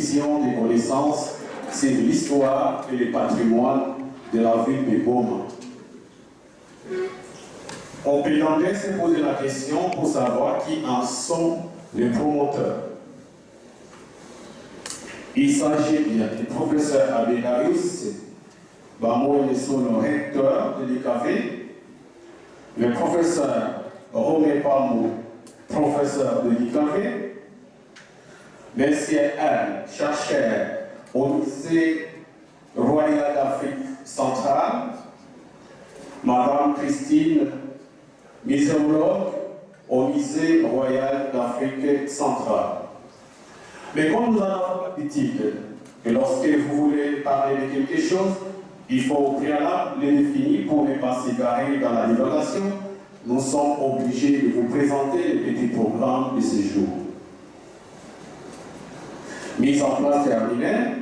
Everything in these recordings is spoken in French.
diffusion des connaissances sur l'histoire et le patrimoine de la ville de Goma. On peut donc se poser la question pour savoir qui en sont les promoteurs. Il s'agit bien du professeur Abelarius Bamoy son recteur de l'IKV, le professeur Romé Pamou, professeur de l'IKV, Monsieur R, chercheur au musée royal d'Afrique centrale, Madame Christine, muséologue au musée royal d'Afrique centrale. Mais comme nous en avons l'habitude, que lorsque vous voulez parler de quelque chose, il faut au préalable les définir pour ne pas s'égarer dans la divulgation. Nous sommes obligés de vous présenter le petit programme de ce jour. Mise en place terminée,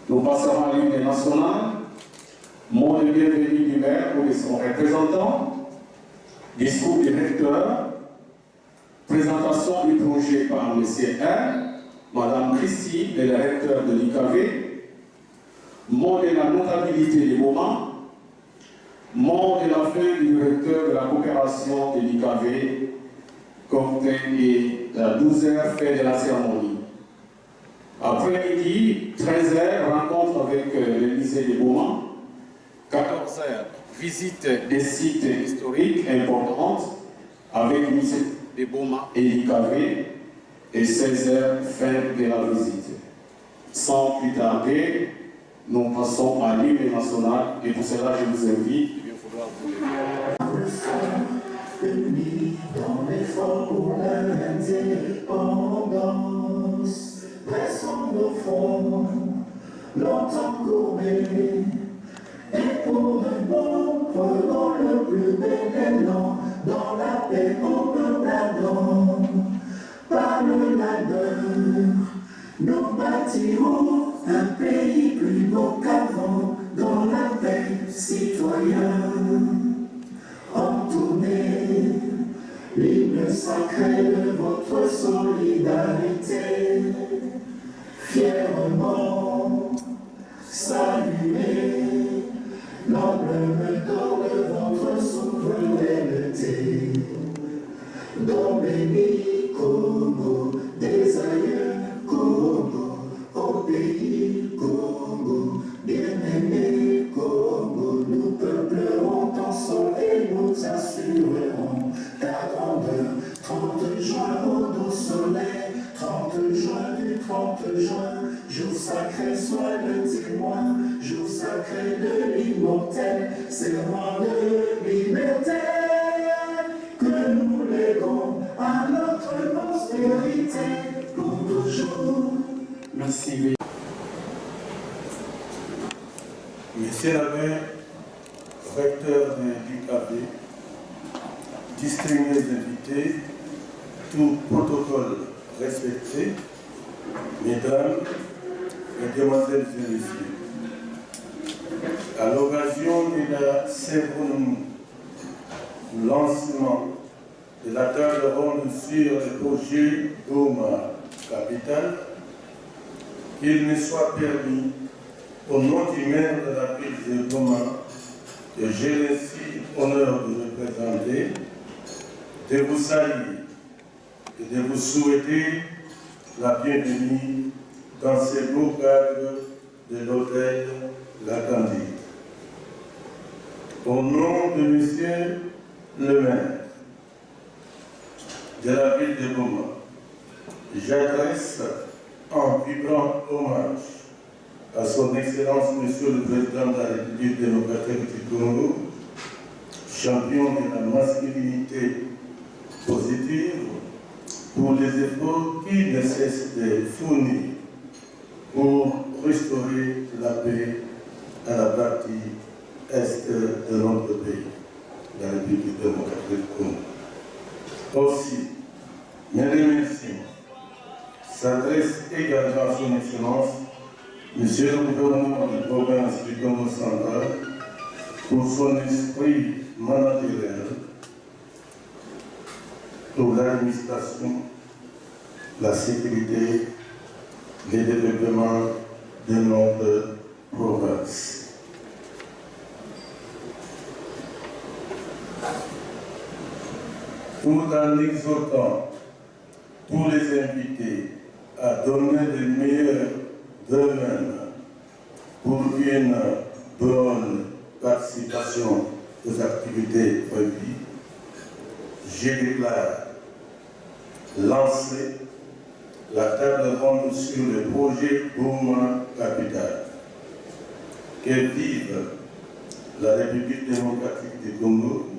nous passerons à l'hymne national, mot de bienvenue du maire ou de son représentant, discours du recteur, présentation du projet par M. R, Mme Christie et le recteur de l'IKV, mot de la notabilité du moment, mot de la fin du recteur de la coopération de l'IKV, cocktail et à 12h, fin de la cérémonie. Après-midi, 13h, rencontre avec le lycée de Beaumont. 14h, visite des sites historiques importants avec le lycée de Beaumont et l'IKV. Et 16h, fin de la visite. Sans plus tarder, nous passons à l'hymne national et pour cela, je vous invite, il faudra vous lever. Unis dans l'effort pour l'indépendance, pressons nos fronts, longtemps courbés, et pour un bon, prenons le plus bel élan, dans la paix en peuple par le labeur, nous bâtirons un pays plus beau qu'avant, dans la paix citoyenne. Entournez l'hymne sacré de votre solidarité, fièrement saluez l'emblème d'or de votre souveraineté. Dombéni Congo, des aïeux Congo, au pays Congo, bien-aimé Congo, nous peuplerons ton sol et nous assurerons ta grandeur. 30 juin au doux soleil, 30 juin du 30 juin, jour sacré soit le témoin, jour sacré de l'immortel, serment de liberté que nous léguons à notre postérité pour toujours. Merci. Monsieur l'abbé, recteur de l'IKV, distingués invités, tout protocole respecté, mesdames, mesdemoiselles et messieurs, à l'occasion de la cérémonie de lancement de la table ronde sur le projet Goma Capitale, qu'il me soit permis, au nom du maire de la ville de Goma, que j'ai ainsi l'honneur de représenter, de vous saluer et de vous souhaiter la bienvenue dans ce beau cadre de l'hôtel La Candide. Au nom de Monsieur le maire de la ville de Goma, j'adresse un vibrant hommage à son Excellence Monsieur le Président de la République démocratique du Congo, champion de la masculinité positive, pour les efforts qu'il ne cesse de fournir pour restaurer la paix à la partie est de notre pays, la République démocratique du Congo. Aussi, mes remerciements s'adressent également à son Excellence Monsieur le gouvernement de la province du Congo central, pour son esprit managérial, pour l'administration, la sécurité les développements de notre province. Tout en exhortant tous les invités à donner le meilleur d'eux-mêmes pour une bonne participation aux activités prévues, je déclare lancer la table ronde sur le projet Bouma Capital. Que vive la République démocratique du Congo,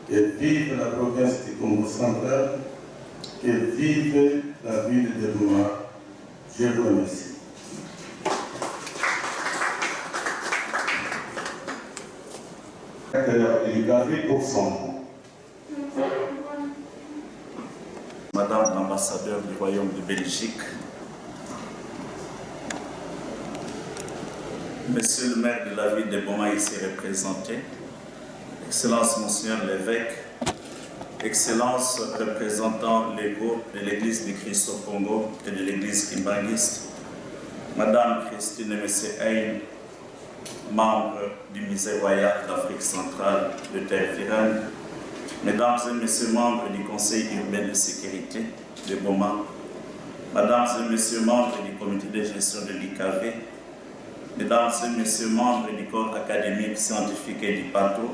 que vive la province du Congo central, que vive la ville de Bouma. Je vous remercie. Madame l'ambassadeur du Royaume de Belgique, Monsieur le maire de la ville de Bouma ici représenté, Excellence Monseigneur l'évêque, Excellence représentant légaux de l'Église du Christ au Congo et de l'Église kimbangiste, Madame Christine et Monsieur Ayn, membres du Musée royal d'Afrique centrale de Terre-Virane, Mesdames et Messieurs membres du Conseil urbain de sécurité de Bouma, Mesdames et Messieurs membres du comité de gestion de l'IKV, Mesdames et Messieurs membres du corps académique, scientifique et du PATO,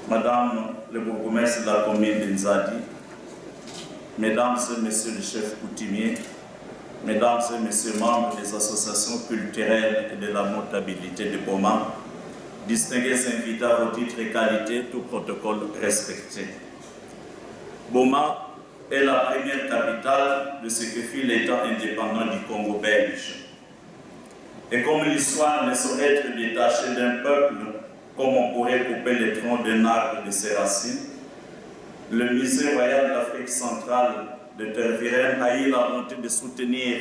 Madame le bourgmestre de la commune de Nzadi, Mesdames et Messieurs les chefs coutumiers, Mesdames et Messieurs membres des associations culturelles et de la notabilité de Bouma, distingués invités à vos titres et qualités, tout protocole respecté. Bouma est la première capitale de ce que fut l'État indépendant du Congo belge. Et comme l'histoire ne saurait être détachée d'un peuple, comme on pourrait couper le tronc d'un arbre de ses racines, le Musée royal d'Afrique centrale de Terre-Virane a eu la volonté de soutenir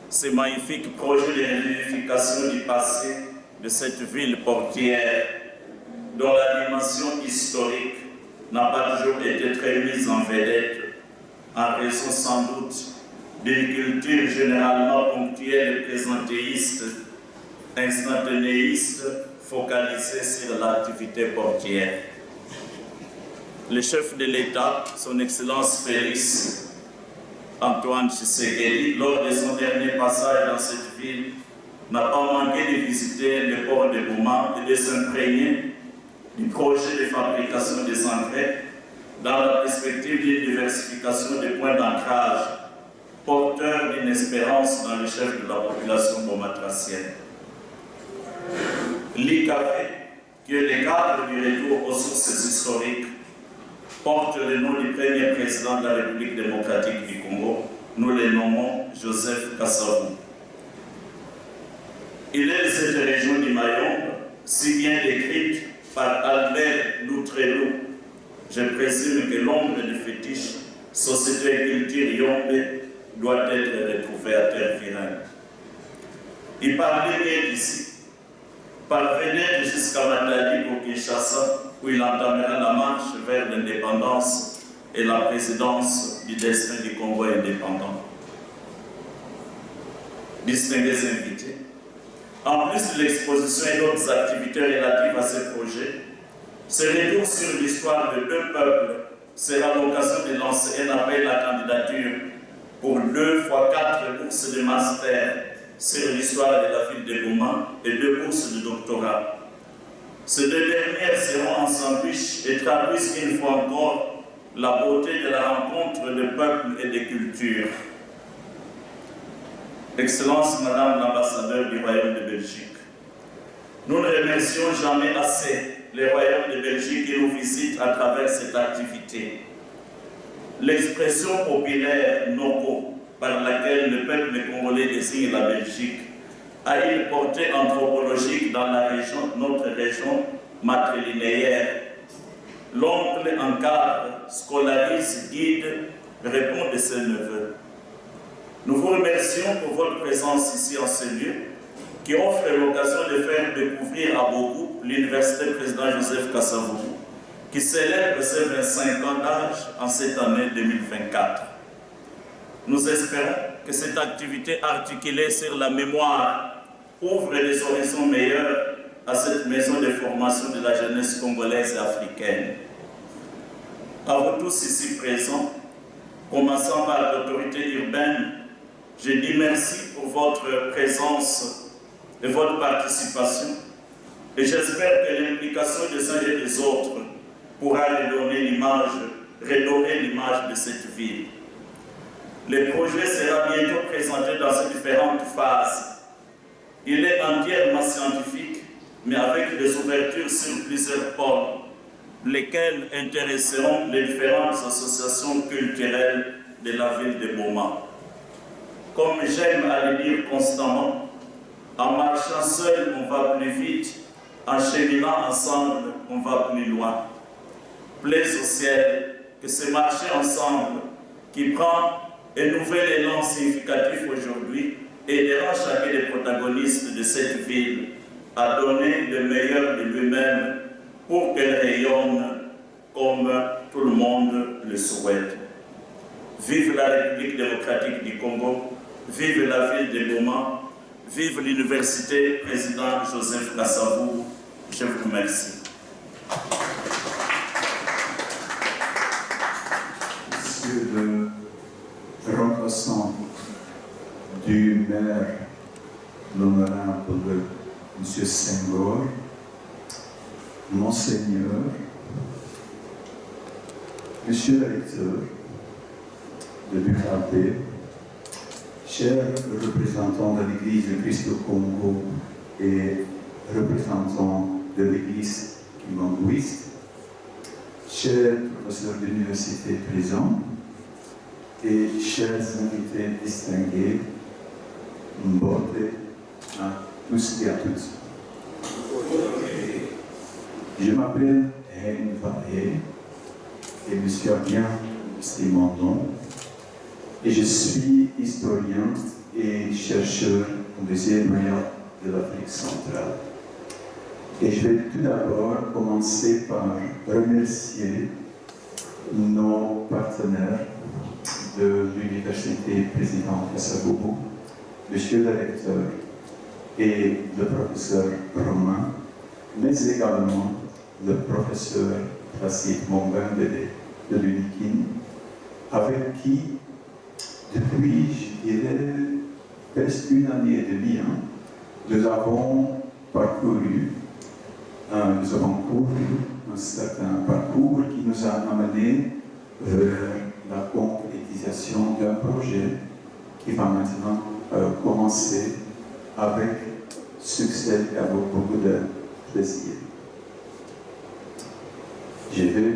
ce magnifique projet de réunification du passé de cette ville portière dont la dimension historique n'a pas toujours été très mise en vedette en raison sans doute d'une culture généralement ponctuelle et présentéiste, instantanéiste, focalisée sur l'activité portière. Le chef de l'État, son Excellence Félix Antoine Tshisekedi, lors de son dernier passage dans cette ville, n'a pas manqué de visiter le port de Bouma et de s'imprégner du projet de fabrication des engrais dans la perspective d'une diversification des points d'ancrage, porteur d'une espérance dans le chef de la population baumatracienne. L'IKV, qui est le cadre du retour aux sources historiques, porte le nom du premier président de la République démocratique du Congo. Nous le nommons Joseph Kasavubu. Il est de cette région du Mayombe, si bien décrite par Albert Loutrelou. Je présume que l'ombre de fétiche, société et culture Yombe, doit être retrouvée à Terre-Virane. Il parlait bien d'ici, parvenait jusqu'à Matadi pour Kinshasa, où il entamera la marche vers l'indépendance et la présidence du destin du Congo indépendant. Distingués invités, en plus de l'exposition et d'autres activités relatives à ce projet, ce retour sur l'histoire de deux peuples sera l'occasion de lancer un appel à candidature pour 2 x 4 bourses de master sur l'histoire de la ville de Bouma et 2 bourses de doctorat. Ces deux dernières seront en sandwich et traduisent une fois encore la beauté de la rencontre de peuples et de cultures. Excellence, Madame l'ambassadeur du Royaume de Belgique, nous ne remercions jamais assez le Royaume de Belgique qui nous visite à travers cette activité. L'expression populaire Noko, par laquelle le peuple congolais désigne la Belgique, a une portée anthropologique dans la région, notre région matrilinéaire. L'oncle encadre, scolarise, guide, répond de ses neveux. Nous vous remercions pour votre présence ici en ce lieu, qui offre l'occasion de faire découvrir à beaucoup l'Université Président Joseph Kasavubu, qui célèbre ses 25 ans d'âge en cette année 2024. Nous espérons que cette activité articulée sur la mémoire ouvre des horizons meilleurs à cette maison de formation de la jeunesse congolaise et africaine. À vous tous ici présents, commençant par l'autorité urbaine, je dis merci pour votre présence et votre participation et j'espère que l'implication des uns et des autres pourra redorer l'image de cette ville. Le projet sera bientôt présenté dans ses différentes phases. Il est entièrement scientifique, mais avec des ouvertures sur plusieurs pôles, lesquels intéresseront les différentes associations culturelles de la ville de Boma. Comme j'aime à le dire constamment, en marchant seul, on va plus vite, en cheminant ensemble, on va plus loin. Plaise au ciel que ce marché ensemble, qui prend un nouvel élan significatif aujourd'hui, aidera chacun des protagonistes de cette ville à donner le meilleur de lui-même pour qu'elle rayonne comme tout le monde le souhaite. Vive la République démocratique du Congo, vive la ville de Boma, vive l'université président Joseph Kassabou. Je vous remercie. Monsieur le remplaçant du maire, l'honorable Monsieur Senghor, Monseigneur, Monsieur le recteur de l'UQAP, chers représentants de l'Église de Christ au Congo et représentants de l'Église kimbanguiste, chers professeurs d'université présents et chers invités distingués, Mbote à tous et à toutes. Je m'appelle Hein Vaillé et monsieur a bien c'est mon nom et je suis historien et chercheur au Musée royal de l'Afrique centrale. Et je vais tout d'abord commencer par remercier nos partenaires de l'Université Président Kassabou, Monsieur le recteur et le professeur Romain, mais également le professeur Placide Mombembele de l'UNIKIN, avec qui, depuis, je dirais, presque une année et demie, nous avons couru un certain parcours qui nous a amené vers la concrétisation d'un projet qui va maintenant commencer avec succès et avec beaucoup de plaisir. Je vais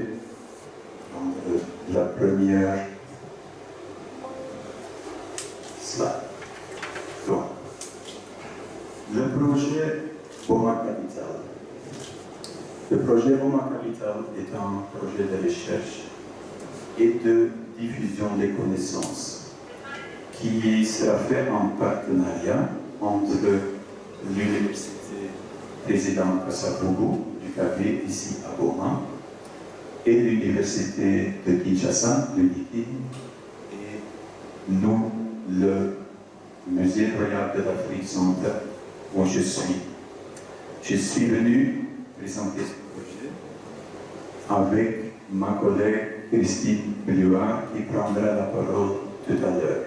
prendre la première slide. Donc, le projet Boma Capital. Le projet Boma Capital est un projet de recherche et de diffusion des connaissances qui sera fait en partenariat entre l'Université Président Kassabou du Kabé ici à Boma et l'Université de Kinshasa, l'UNIKIN, et nous, le Musée royal de l'Afrique centrale, où je suis. Je suis venu présenter ce projet avec ma collègue Christine Belluard qui prendra la parole tout à l'heure.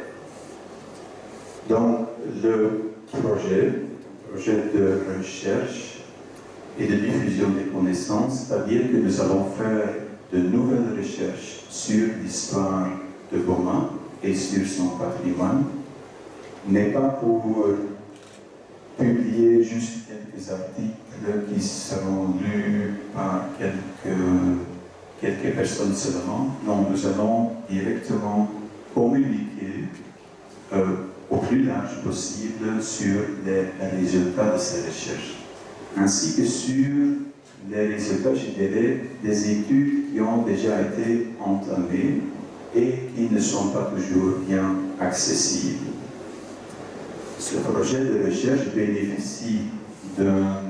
Donc, le projet de recherche et de diffusion des connaissances, c'est-à-dire que nous allons faire de nouvelles recherches sur l'histoire de Boma et sur son patrimoine, n'est pas pour publier juste quelques articles qui seront lus par quelques personnes seulement. Non, nous allons directement communiquer au plus large possible sur les résultats de ces recherches, ainsi que sur les résultats, je dirais, des études qui ont déjà été entamées et qui ne sont pas toujours bien accessibles. Ce projet de recherche bénéficie d'un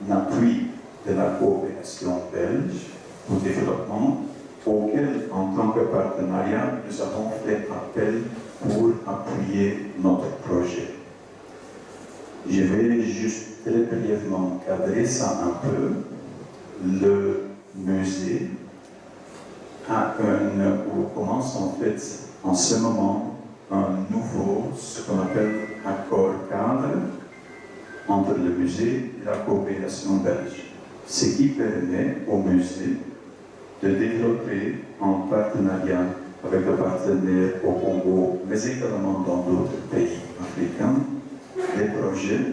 appui de la coopération belge au développement auquel, en tant que partenariat, nous avons fait appel pour appuyer notre projet. Je vais juste très brièvement cadrer ça un peu. Le musée commence en fait en ce moment un nouveau, ce qu'on appelle accord cadre entre le musée et la coopération belge, ce qui permet au musée de développer en partenariat avec des partenaires au Congo, mais également dans d'autres pays africains, des projets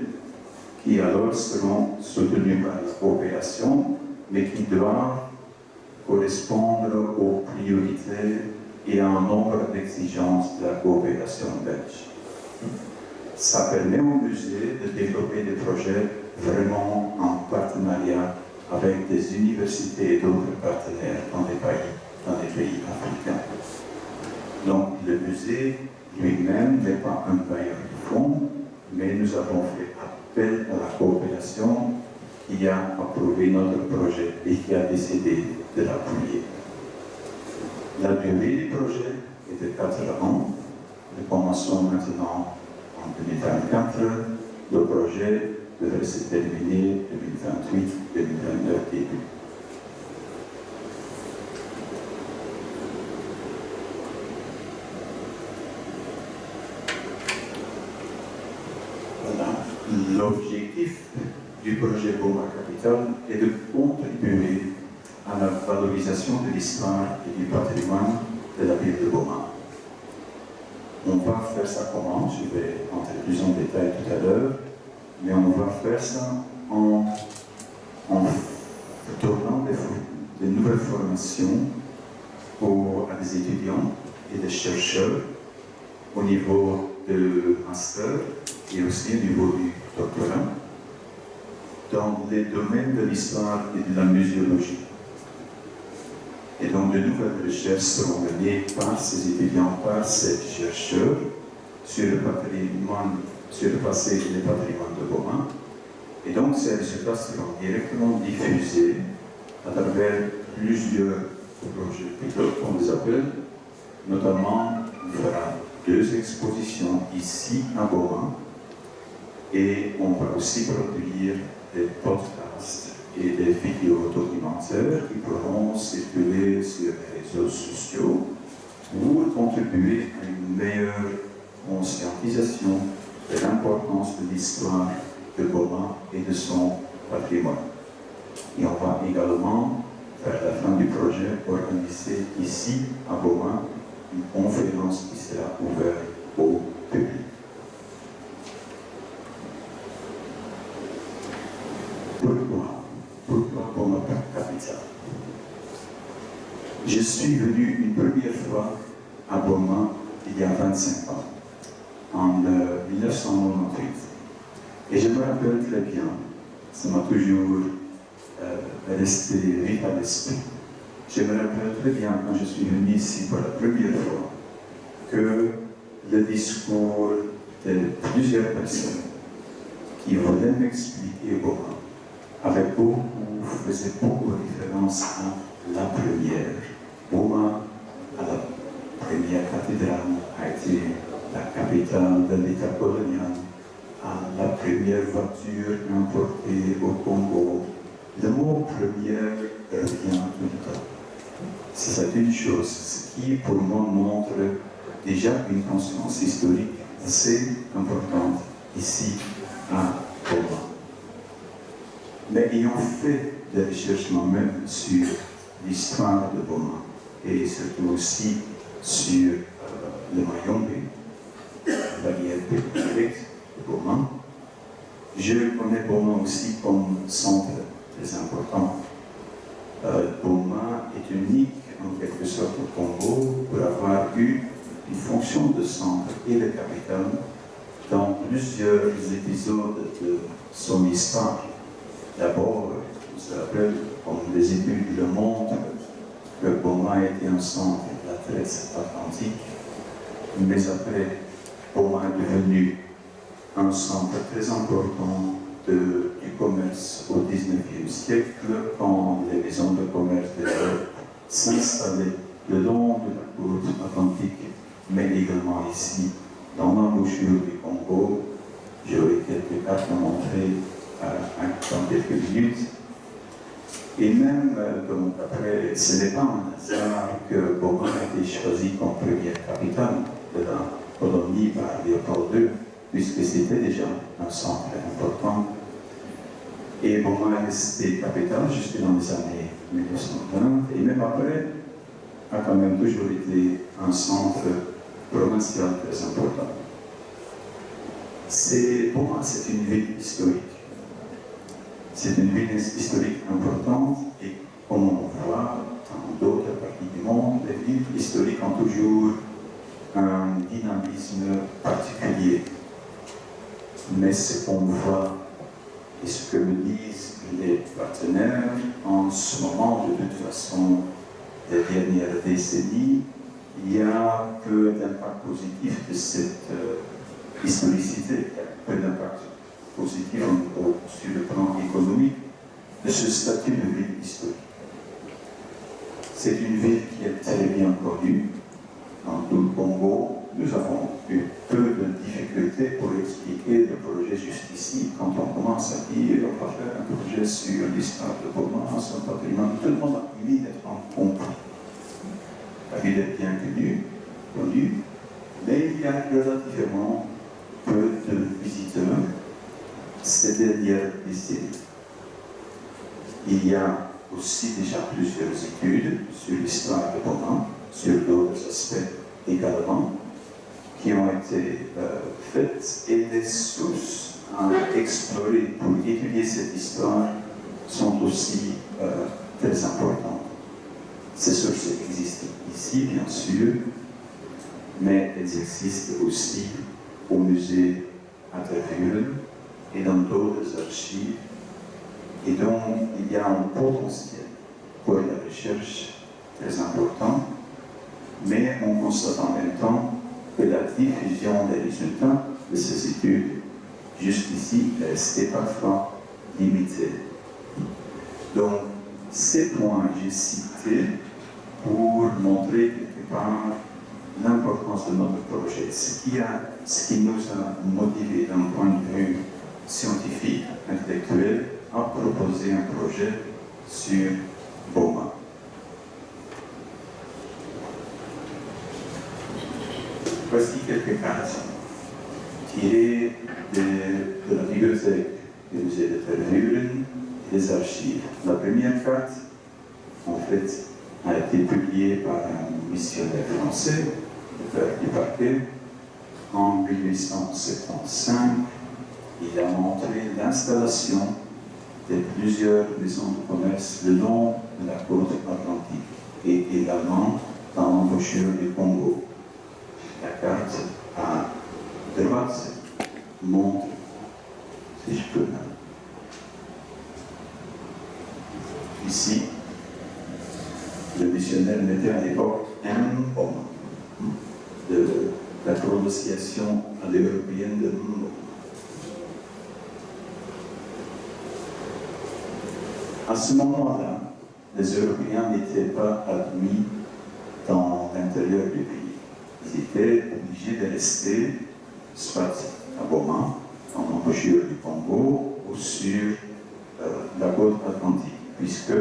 qui alors seront soutenus par la coopération, mais qui doivent correspondre aux priorités et à un nombre d'exigences de la coopération belge. Ça permet au musée de développer des projets vraiment en partenariat avec des universités et d'autres partenaires dans des pays africains. Donc le musée lui-même n'est pas un bailleur de fonds, mais nous avons fait appel à la coopération qui a approuvé notre projet et qui a décidé de l'appuyer. La durée du projet est de 4 ans. Nous commençons maintenant en 2024. Le projet devrait se terminer 2028-2029 début. Voilà. L'objectif du projet Boma Capital est de contribuer à la valorisation de l'histoire et du patrimoine de la ville de Boma. On va faire ça comment? Je vais entrer plus en détail tout à l'heure, mais on va faire ça en donnant des nouvelles formations à des étudiants et des chercheurs au niveau de master et aussi au niveau du doctorat dans les domaines de l'histoire et de la muséologie. Et donc, de nouvelles recherches seront menées par ces étudiants, par ces chercheurs sur le patrimoine, sur le passé et le patrimoine de Boma. Et donc, ces résultats seront directement diffusés à travers plusieurs projets pilotes, qu'on les appelle. Notamment, on fera 2 expositions ici à Boma et on va aussi produire des podcasts et des vidéos documentaires qui pourront circuler sur les réseaux sociaux pour contribuer à une meilleure conscientisation de l'importance de l'histoire de Boma et de son patrimoine. Et on va également, vers la fin du projet, organiser ici à Boma une conférence qui sera ouverte au public. Pourquoi Boma Capital? Je suis venu une première fois à Boma il y a 25 ans, en 1998. Et je me rappelle très bien, ça m'a toujours resté vite à l'esprit. Je me rappelle très bien quand je suis venu ici pour la première fois que le discours de plusieurs personnes qui voulaient m'expliquer Boma faisait beaucoup référence à la première. Boma, à la première cathédrale, a été la capitale de l'État colonial, à la première voiture importée au Congo. Le mot première revient tout le temps. C'est une chose, ce qui pour moi montre déjà une conscience historique assez importante ici à Boma. Mais ayant fait des recherches moi-même sur l'histoire de Boma et surtout aussi sur le Mayombe, l'arrière périphérique de Boma, je connais Boma aussi comme centre très important. Boma est unique en quelque sorte au Congo pour avoir eu une fonction de centre et de capitale dans plusieurs épisodes de son histoire. D'abord, on se rappelle, comme les études le montrent, que Boma était un centre de la traite atlantique, mais après, Boma est devenu un centre très important du commerce au XIXe siècle, quand les maisons de commerce de l'Europe s'installaient particulièrement ici, dans l'embouchure du Congo. J'aurai quelques cartes à montrer dans quelques minutes. Et même, donc après, ce n'est pas un hasard que Boma a été choisi comme première capitale de la colonie par Léopold II, puisque c'était déjà un centre important. Et Boma est resté capitale jusque dans les années 1920, et même après, a quand même toujours été un centre provincial très important. Pour moi, c'est une ville historique. C'est une ville historique importante et comme on voit dans d'autres parties du monde, les villes historiques ont toujours un dynamisme particulier. Mais ce qu'on voit et ce que me disent les partenaires en ce moment, de toute façon, les dernières décennies, il y a peu d'impact positif de cette historicité, peu d'impact positif sur le plan économique de ce statut de ville historique. C'est une ville qui est très bien connue dans tout le Congo. Nous avons eu peu de difficultés pour expliquer le projet juste ici. Quand on commence à dire on va faire un projet sur l'histoire de Boma, son patrimoine, tout le monde a immédiatement compris. La ville est bien connue, mais il y a relativement peu de visiteurs ces dernières décennies. Il y a aussi déjà plusieurs études sur l'histoire de Boma, sur d'autres aspects également, qui ont été faites, et les sources à explorer pour étudier cette histoire sont aussi très importantes. Ces sources existent ici, bien sûr, mais elles existent aussi au musée Attervuren et dans d'autres archives. Et donc, il y a un potentiel pour la recherche très important, mais on constate en même temps que la diffusion des résultats de ces études, jusqu'ici, est restée parfois limitée. Donc, ces points que j'ai cités pour montrer quelque part l'importance de notre projet, ce qui nous a motivés d'un point de vue scientifique, intellectuel, à proposer un projet sur Boma. Voici quelques cartes tirées de la bibliothèque du musée d'Attervuren et des archives. La première carte, en fait, a été publiée par un missionnaire français, le père du Parquet, en 1875. Il a montré l'installation de plusieurs maisons de commerce le long de la côte atlantique et également dans l'embouchure du Congo. La carte à droite montre, si je peux, ici, le missionnaire mettait à l'époque un Boma, de la prononciation à l'européenne de Boma. À ce moment-là, les Européens n'étaient pas admis dans l'intérieur du pays. Ils étaient obligés de rester soit à Boma, en embouchure du Congo, ou sur la côte atlantique, puisque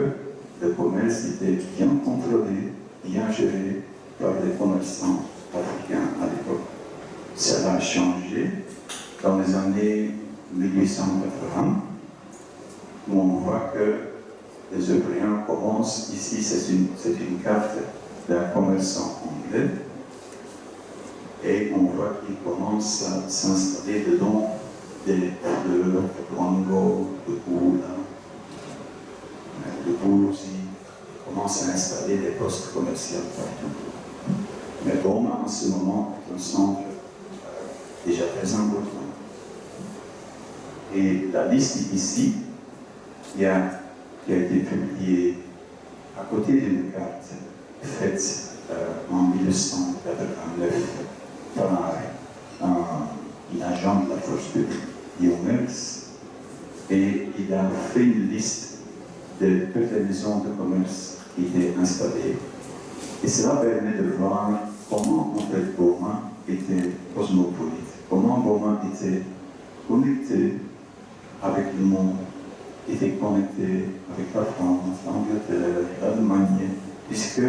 le commerce était bien contrôlé, bien géré par les commerçants africains à l'époque. Cela a changé dans les années 1880, où on voit que les Européens commencent, ici c'est une carte d'un commerçant anglais, et on voit qu'ils commencent à s'installer dedans des fleurs, de Congo, de Goula, de Boulousi, ils commencent à installer des postes commerciaux partout. Mais Boma, en ce moment, est un centre déjà très important. Et la liste ici, qui a été publiée à côté d'une carte faite en 1989 par un agent de la force publique, Guillaume, et il a fait une liste de toutes les maisons de commerce qui étaient installées. Et cela permet de voir comment, en fait, Boma était cosmopolite, comment Boma était connecté avec le monde, était connecté avec la France, l'Angleterre, l'Allemagne, puisque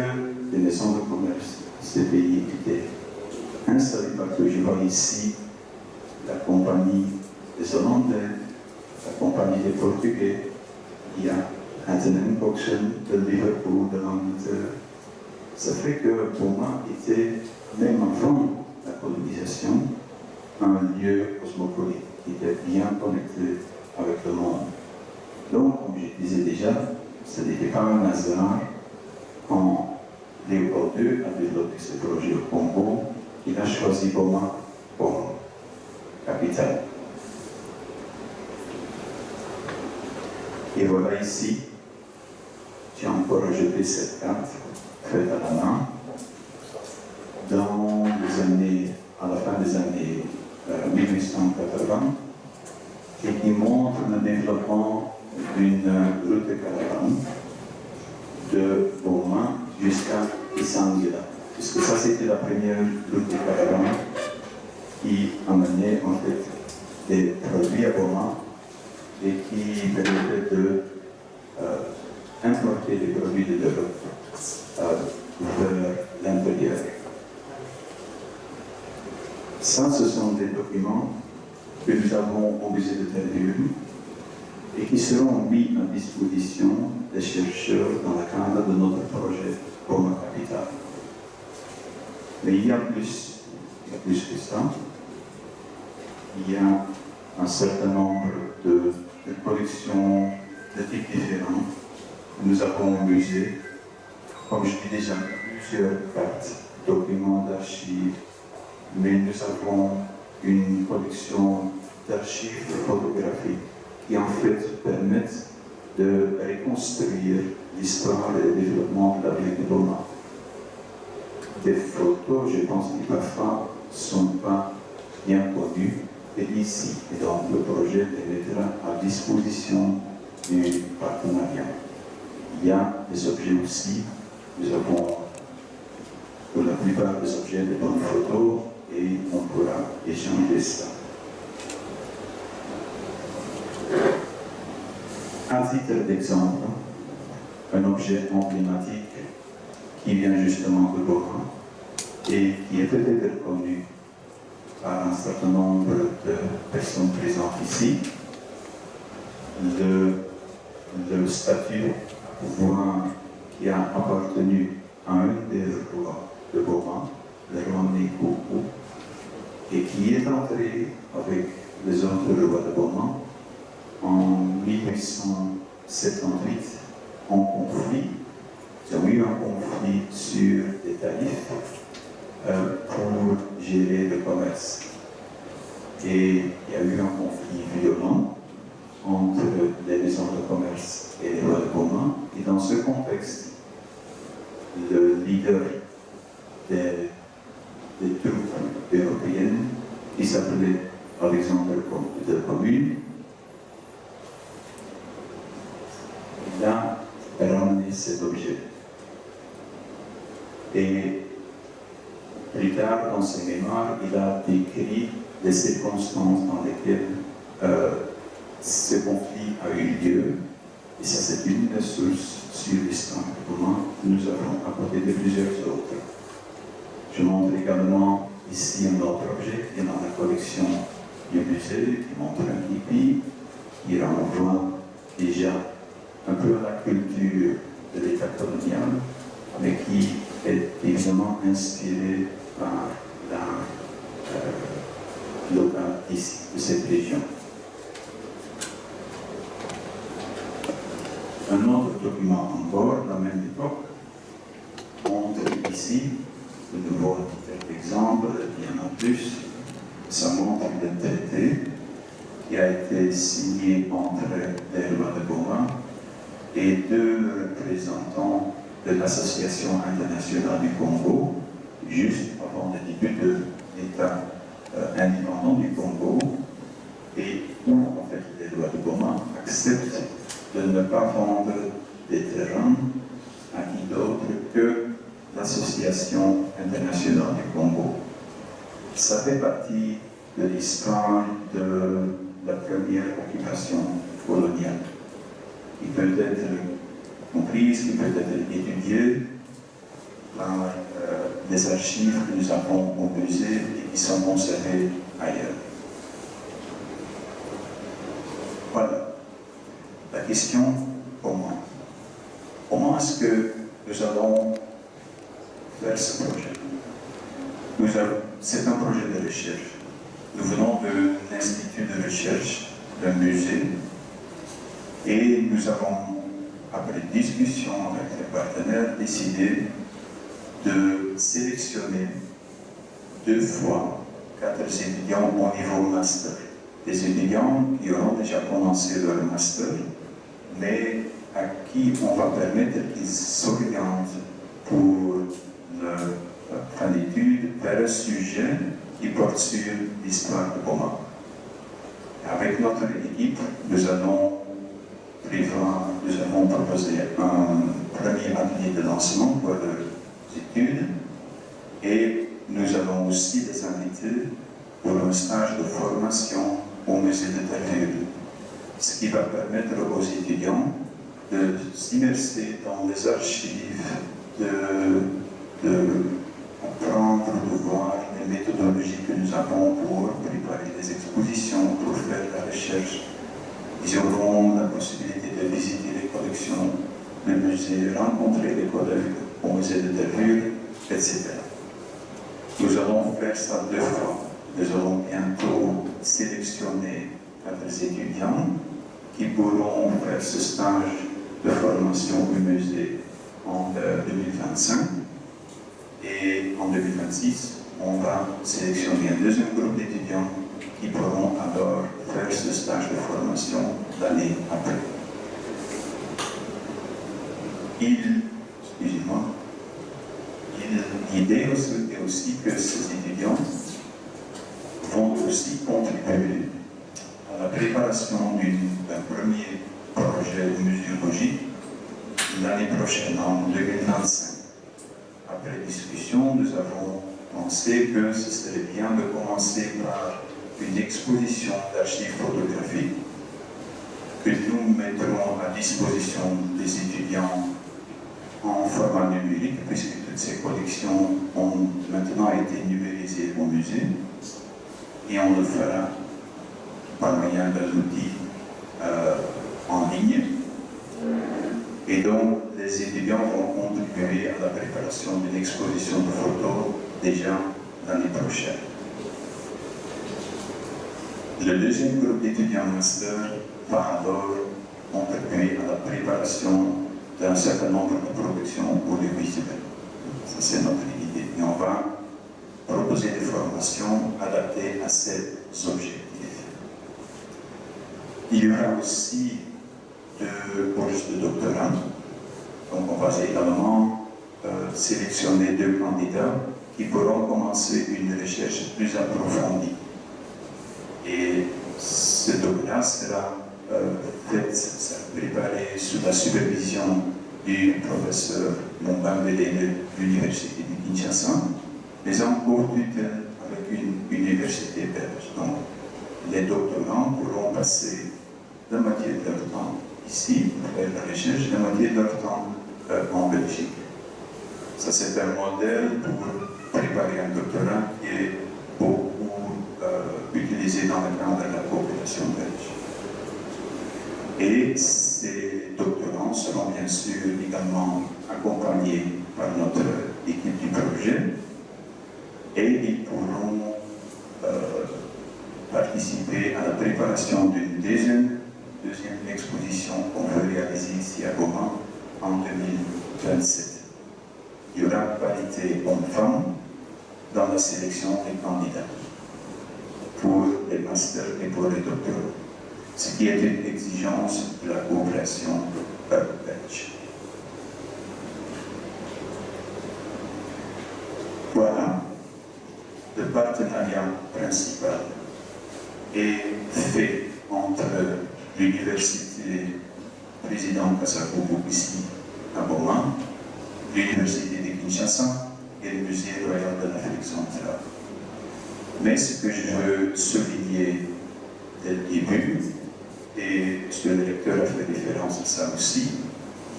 les maisons de commerce de ces pays étaient installées partout. Je vois ici la compagnie des Hollandais, la compagnie des Portugais, il y a Anton Boxen de Liverpool, de l'Angleterre. Ça fait que Boma était, même avant la colonisation, un lieu cosmopolite qui était bien connecté avec le monde. Donc, comme je disais déjà, ce n'était pas un hasard quand Léopold II a développé ce projet au Congo, il a choisi Boma comme capitale. Et voilà ici, j'ai encore rejeté cette carte faite à la main dans les années, à la fin des années 1880 et qui montre le développement d'une route de caravane de Boma jusqu'à Kisangila. Puisque ça, c'était la première route de caravane qui amenait en fait des produits à Boma et qui permettait de importer des produits de l'Europe vers l'intérieur. Ça, ce sont des documents que nous avons au musée de Terbium et qui seront mis à disposition des chercheurs dans le cadre de notre projet Boma Capital. Mais il y a plus que ça. Il y a un certain nombre de collections de types différents que nous avons au musée. Comme je dis déjà, plusieurs cartes, documents d'archives, mais nous avons une collection d'archives photographiques qui en fait permettent de reconstruire l'histoire et le développement de la ville de Boma. Des photos, je pense que parfois ne sont pas bien connues, et ici, et donc le projet les mettra à disposition du partenariat. Il y a des objets aussi, nous avons pour la plupart des objets de bonnes photos et on pourra échanger ça. À titre d'exemple, un objet emblématique qui vient justement de Boma et qui est peut-être connu par un certain nombre de personnes présentes ici, le statut qui a appartenu à un des rois de Boma, le roi Nekoko, et qui est entré avec les autres rois de Boma en 1878 en conflit. Ils ont eu un conflit sur des tarifs pour gérer le commerce. Et il y a eu un conflit violent entre les maisons de commerce et les rois de Boma. Et dans ce contexte, le leader des troupes européennes, qui s'appelait Alexandre de Commune, il a ramené cet objet. Et plus tard, dans ses mémoires, il a décrit les circonstances dans lesquelles ce conflit a eu lieu. Et ça, c'est une des sources sur l'histoire de Boma que nous avons à côté de plusieurs autres. Je montre également ici un autre objet qui est dans la collection du musée, qui montre un hippie, qui renvoie déjà un peu à la culture de l'État colonial, mais qui est évidemment inspiré par l'art local ici, de cette région. Un autre document encore, de la même époque, montre ici, de nouveau exemple, il y en a plus, ça montre le traité qui a été signé entre les rois de Boma et deux représentants de l'Association internationale du Congo, juste avant le début de l'État indépendant du Congo, et où en fait les rois de Boma acceptent de ne pas vendre des terrains à qui d'autre que l'Association internationale du Congo. Ça fait partie de l'histoire de la première occupation coloniale, qui peut être comprise, qui peut être étudiée par les archives que nous avons au musée et qui sont conservées ailleurs. Voilà. La question, comment est-ce que nous allons faire ce projet? C'est un projet de recherche. Nous venons de l'Institut de recherche, d'un musée, et nous avons, après discussion avec les partenaires, décidé de sélectionner 2 fois 4 étudiants au niveau master. Des étudiants qui auront déjà commencé leur master, mais à qui on va permettre qu'ils s'orientent pour leur fin d'études vers un sujet qui porte sur l'histoire de Boma. Avec notre équipe, nous avons proposé un premier atelier de lancement pour les études et nous allons aussi les inviter pour un stage de formation au musée de Terre-Neuve, ce qui va permettre aux étudiants de s'immerser dans les archives, de apprendre, de voir les méthodologies que nous avons pour préparer les expositions, pour faire la recherche. Ils auront la possibilité de visiter les collections, le musée, rencontrer les collègues au musée de Terre-Neuve, etc. Nous allons faire ça 2 fois. Nous allons bientôt sélectionner 4 étudiants qui pourront faire ce stage de formation au musée en 2025. Et en 2026, on va sélectionner un deuxième groupe d'étudiants qui pourront alors faire ce stage de formation l'année après. L'idée est aussi que ces étudiants vont aussi contribuer à la préparation d'un premier projet muséologique l'année prochaine, en 2025. Après discussion, nous avons pensé que ce serait bien de commencer par une exposition d'archives photographiques que nous mettrons à disposition des étudiants en format numérique, puisque toutes ces collections ont maintenant été numérisées au musée, et on le fera par moyen d'un outil en ligne. Et donc, les étudiants vont contribuer à la préparation d'une exposition de photos déjà l'année prochaine. Le deuxième groupe d'étudiants master va alors contribuer à la préparation d'un certain nombre de productions audiovisuelles. Ça, c'est notre idée. Et on va proposer des formations adaptées à ces objectifs. Il y aura aussi 2 bourses de doctorat. Donc on va également sélectionner 2 candidats qui pourront commencer une recherche plus approfondie. Et ce doctorat sera préparé sous la supervision du professeur Mumbambele de l'Université de Kinshasa, mais en co-tutelle avec une université belge. Donc, les doctorants pourront passer la moitié de leur temps ici pour faire la recherche, la moitié de leur temps en Belgique. Ça, c'est un modèle pour préparer un doctorat qui est beaucoup utilisé dans le cadre de la coopération belge. Et ces doctorants seront bien sûr également accompagnés par notre équipe du projet et ils pourront participer à la préparation d'une deuxième exposition qu'on veut réaliser ici à Goma en 2027. Il y aura parité hommes-femmes dans la sélection des candidats pour les masters et pour les doctorats, ce qui est une exigence de la coopération belge. Voilà, le partenariat principal est fait entre l'Université Président Kasavubu ici à Boma, l'Université de Kinshasa et le Musée royal de l'Afrique centrale. Mais ce que je veux souligner dès le début, et M. le directeur a fait référence à ça aussi,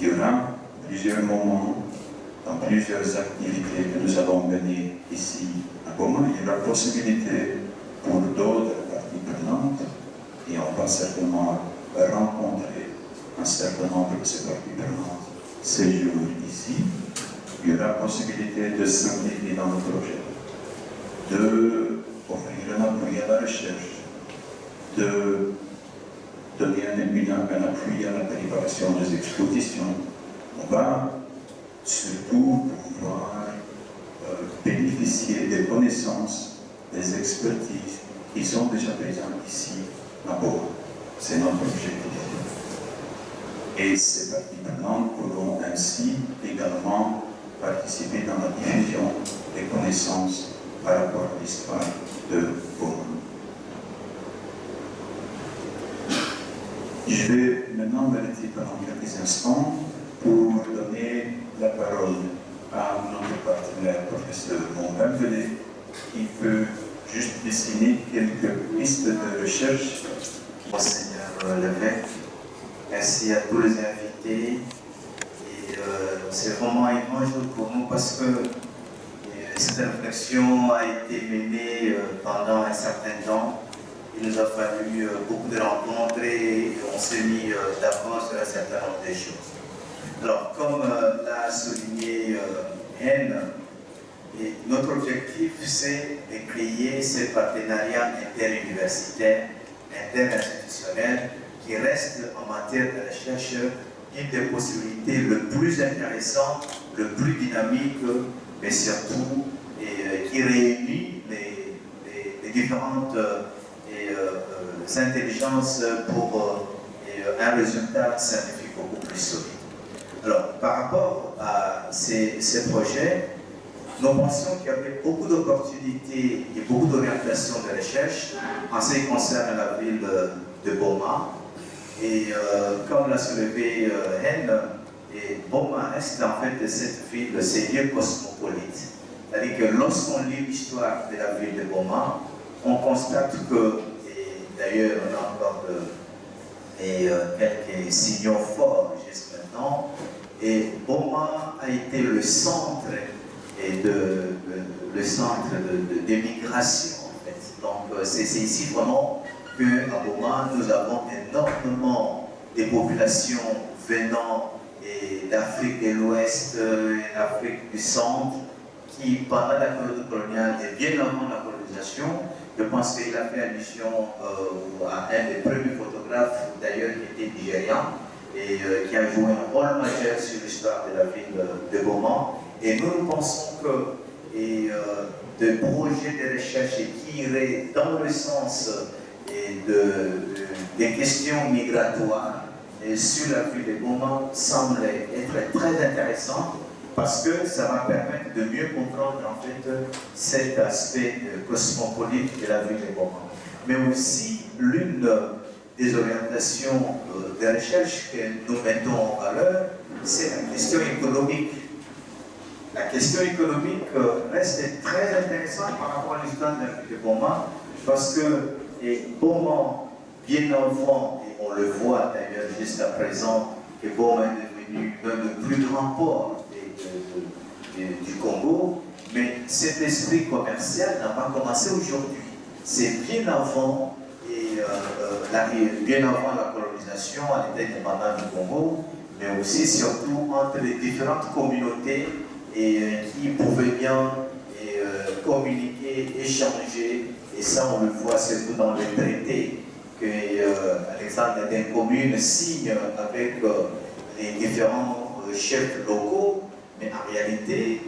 il y aura plusieurs moments, dans plusieurs activités que nous allons mener ici à Boma, il y aura possibilité pour d'autres parties prenantes, et on va certainement rencontrer un certain nombre de ces parties prenantes ces jours ici. Il y aura possibilité de s'impliquer dans le projet, d'offrir un appui à la recherche, de donner un appui à la préparation des expositions. On va surtout pouvoir bénéficier des connaissances, des expertises qui sont déjà présentes ici à Boma. C'est notre objectif. Et ces parties prenantes pourront ainsi également participer dans la diffusion des connaissances par rapport à l'histoire de Boma. Je vais maintenant m'arrêter pendant quelques instants pour donner la parole à notre partenaire, professeur Montbelvelé, qui peut juste dessiner quelques pistes de recherche. Monseigneur l'évêque, merci à tous les invités. Et c'est vraiment un grand jour pour nous parce que cette réflexion a été menée pendant un certain temps. Il nous a fallu beaucoup de rencontres et on s'est mis d'accord sur un certain nombre de choses. Alors, comme l'a souligné Hen, notre objectif, c'est de créer ces partenariats interuniversitaires, interinstitutionnels, qui restent en matière de recherche une des possibilités le plus intéressantes, le plus dynamique, mais surtout qui réunit les différentes intelligences pour un résultat scientifique beaucoup plus solide. Alors, par rapport à ces projets, nous pensions qu'il y avait beaucoup d'opportunités et beaucoup d'orientations de recherche en ce qui concerne la ville de Boma. Et comme l'a soulevé Hen, Boma reste en fait cette ville, ces lieux cosmopolites. C'est-à-dire que lorsqu'on lit l'histoire de la ville de Boma, on constate que, et d'ailleurs on a encore quelques signaux forts jusqu'à maintenant, et Boma a été le centre de migration en fait. Donc c'est ici vraiment qu'à Boma nous avons énormément de populations venant d'Afrique de l'Ouest et d'Afrique du Centre qui pendant la période coloniale et bien avant la colonisation, je pense qu'il a fait allusion à un des premiers photographes d'ailleurs qui était nigérian et qui a joué un rôle majeur sur l'histoire de la ville de Boma. Et nous pensons que de projets de recherche qui iraient dans le sens des questions migratoires sur la ville de Boma semble être très intéressant parce que ça va permettre de mieux comprendre en fait cet aspect cosmopolite de la ville de Boma. Mais aussi l'une des orientations de recherche que nous mettons en valeur, c'est la question économique. La question économique reste très intéressante par rapport à l'histoire de la ville de Boma, parce que Boma, bien avant, et on le voit d'ailleurs jusqu'à présent, que Boma est devenu l'un des plus grands ports du Congo, mais cet esprit commercial n'a pas commencé aujourd'hui. C'est bien avant, bien avant la colonisation à l'état indépendant du Congo, mais aussi surtout entre les différentes communautés qui pouvaient bien communiquer, échanger, et ça on le voit surtout dans les traités que Alexandre Commune signe avec les différents chefs locaux, mais en réalité,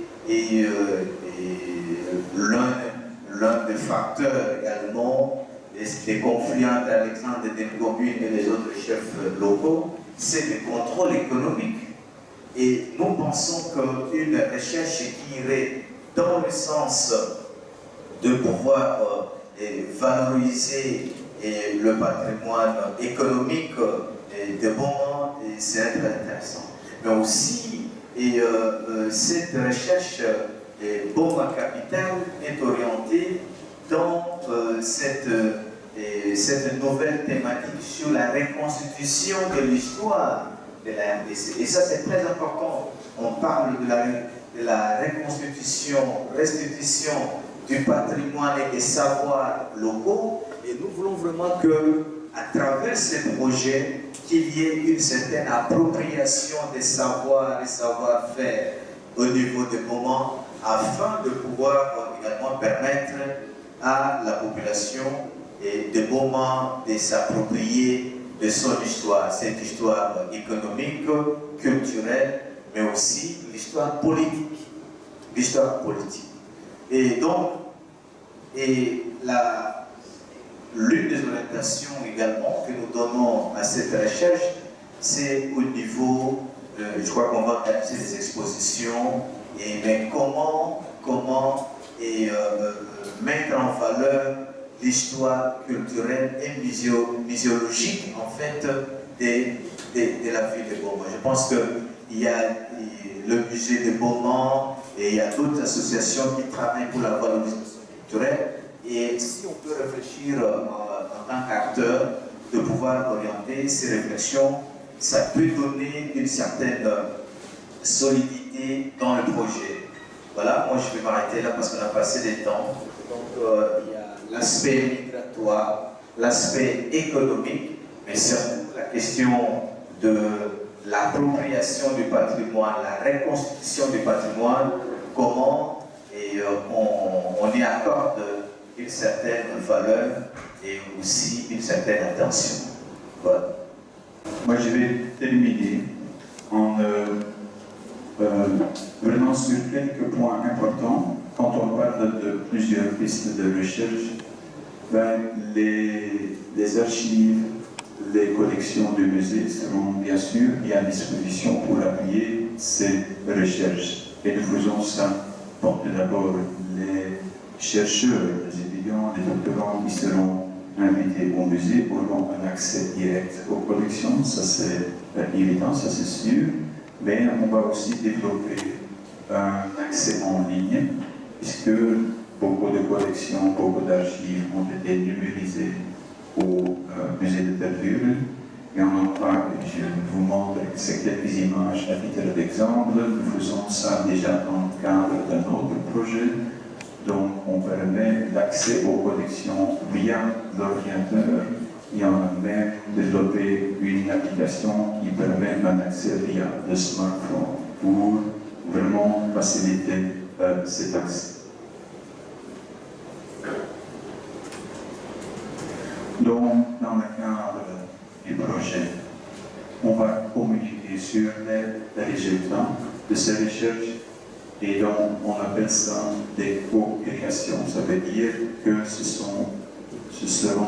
l'un des facteurs également des conflits entre Alexandre Commune et les autres chefs locaux, c'est le contrôle économique. Et nous pensons qu'une recherche qui irait dans le sens de pouvoir valoriser le patrimoine économique de Boma, c'est très intéressant. Mais aussi, cette recherche Boma Capital est orientée dans reconstitution de l'histoire de la RDC. Et ça, c'est très important. On parle de la restitution du patrimoine et des savoirs locaux. Et nous voulons vraiment que, à travers ces projets, qu'il y ait une certaine appropriation des savoirs et savoir-faire au niveau des moments, afin de pouvoir également permettre à la population de moments de s'approprier de son histoire, cette histoire économique, culturelle, mais aussi l'histoire politique. L'histoire politique. Et donc, l'une des orientations également que nous donnons à cette recherche, c'est au niveau, je crois qu'on va organiser des expositions, mais comment mettre en valeur l'histoire culturelle et muséologique en fait de la ville de Boma. Je pense qu'il y a le musée de Boma et il y a d'autres associations qui travaillent pour la valorisation culturelle. Et si on peut réfléchir en tant qu'acteur, de pouvoir orienter ces réflexions, ça peut donner une certaine solidité dans le projet. Voilà, moi je vais m'arrêter là parce qu'on a passé des temps. Donc il y a l'aspect migratoire, l'aspect économique, mais surtout la question de l'appropriation du patrimoine, la reconstitution du patrimoine, comment on y accorde une certaine valeur et aussi une certaine attention. Voilà. Moi, je vais terminer en venant sur quelques points importants. Quand on parle de plusieurs pistes de recherche, les archives, les collections du musée seront bien sûr mis à disposition pour appuyer ces recherches. Et nous faisons ça. Bon, tout d'abord, les chercheurs, les étudiants, les doctorants qui seront invités au musée auront un accès direct aux collections, ça c'est évident, ça c'est sûr, mais on va aussi développer un accès en ligne, puisque beaucoup de collections, beaucoup d'archives ont été numérisées au musée de Tervuren. Et je vous montre ces quelques images à titre d'exemple. Nous faisons ça déjà dans le cadre d'un autre projet. Donc, on permet l'accès aux collections via l'ordinateur. Et on a même développé une application qui permet un accès via le smartphone pour vraiment faciliter cet accès. Donc, dans le cadre du projet, on va communiquer sur les résultats de ces recherches et donc on appelle ça des co-créations. Ça veut dire que ce seront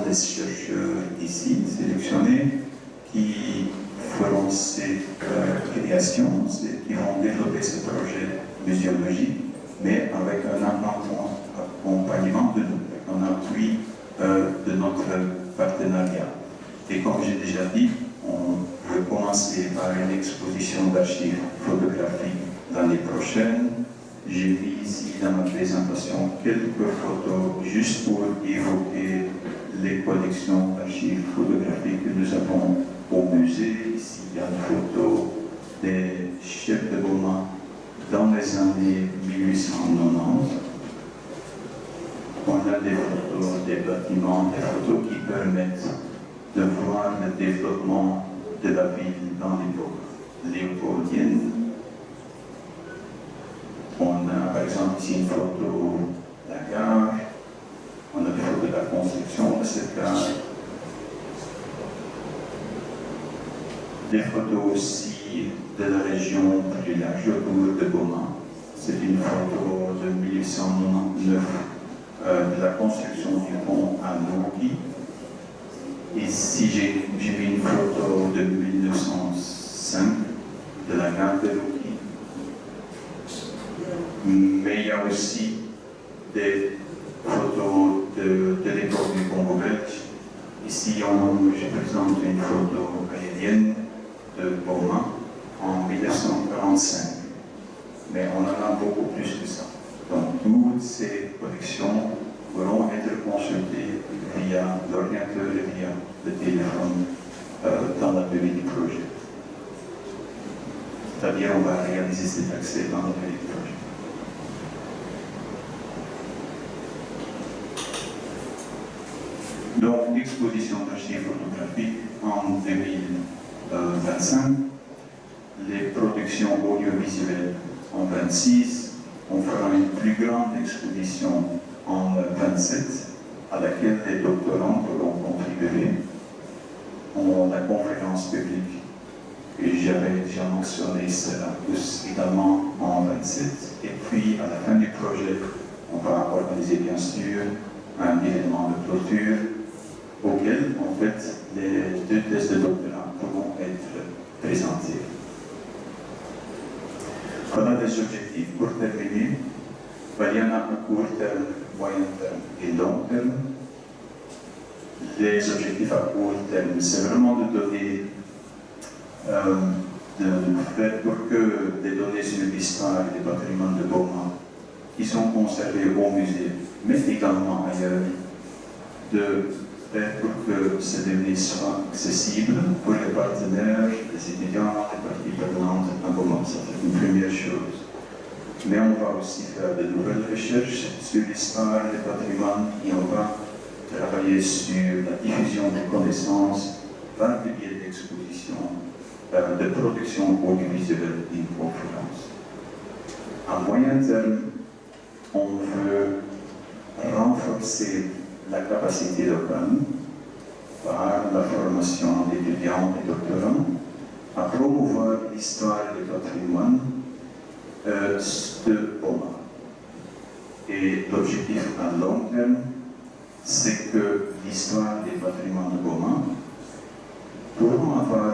des chercheurs ici sélectionnés qui feront ces créations, qui vont développer ce projet muséologique, mais avec un accompagnement de nous, un appui de notre partenariat. Et comme j'ai déjà dit, on veut commencer par une exposition d'archives photographiques l'année prochaine. J'ai mis ici dans ma présentation quelques photos juste pour évoquer les collections d'archives photographiques que nous avons au musée. Ici, il y a une photo des chefs de Boma dans les années 1890. On a des photos des bâtiments, des photos qui permettent de voir le développement de la ville dans l'époque léopoldienne. On a par exemple ici une photo de la gare, on a des photos de la construction de cette gare, des photos aussi de la région plus large autour de Boma. C'est une photo de 1899 de la construction du pont à Noki. Ici, j'ai mis une photo de 1905 de la gare de Noki. Mais il y a aussi des photos de l'époque du Congo belge. Ici, je présente une photo aérienne de Boma en 1945. Mais on en a beaucoup plus que ça. Donc, toutes ces collections pourront être consultées via l'ordinateur et via le téléphone dans la durée du projet. C'est-à-dire, on va réaliser cet accès dans la durée du projet. Donc, exposition d'archives photographiques en 2025, les productions audiovisuelles en 26, on fera une plus grande exposition en 27, à laquelle les doctorants pourront contribuer, la conférence publique, et j'avais déjà mentionné cela également en 27, et puis à la fin du projet, on va organiser bien sûr un événement de clôture auquel, en fait, les 2 thèses de doctorat pourront être présentées. Voilà les objectifs pour terminer. Il y en a à court terme, moyen terme et long terme. Les objectifs à court terme, c'est vraiment de donner, de faire pour que des données sur l'histoire et le patrimoine de Boma, qui sont conservées au musée, mais également ailleurs, de faire pour que ces données soient accessibles pour les partenaires, les étudiants, les parties prenantes à Boma. Ça c'est une première chose. Mais on va aussi faire de nouvelles recherches sur l'histoire et le patrimoine et on va travailler sur la diffusion des connaissances par le biais d'expositions, de production audiovisuelle et de conférences. À moyen terme, on veut renforcer la capacité locale par la formation d'étudiants et doctorants à promouvoir l'histoire et le patrimoine de Boma. Et l'objectif à long terme, c'est que l'histoire des patrimoines de Boma pourront avoir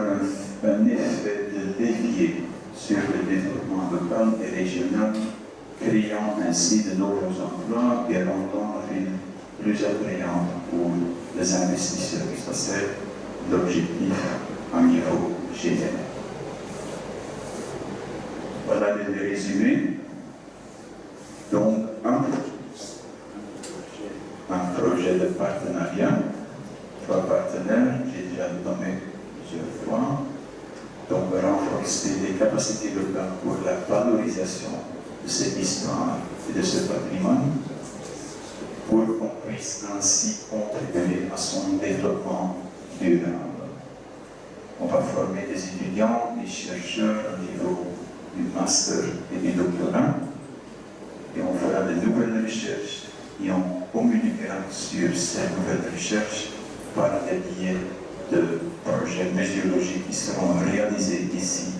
un effet de levier sur le développement local et régional, créant ainsi de nouveaux emplois et rendant la ville plus attrayante pour les investisseurs. Ça, c'est l'objectif à niveau général. Voilà le résumé. Donc, un projet de partenariat, 3 partenaires, j'ai déjà nommé plusieurs fois. Donc, renforcer les capacités locales pour la valorisation de cette histoire et de ce patrimoine, pour qu'on puisse ainsi contribuer à son développement durable. On va former des étudiants, des chercheurs au niveau du master et du doctorat, et on fera de nouvelles recherches et on communiquera sur ces nouvelles recherches par les biais de projets muséologiques qui seront réalisés ici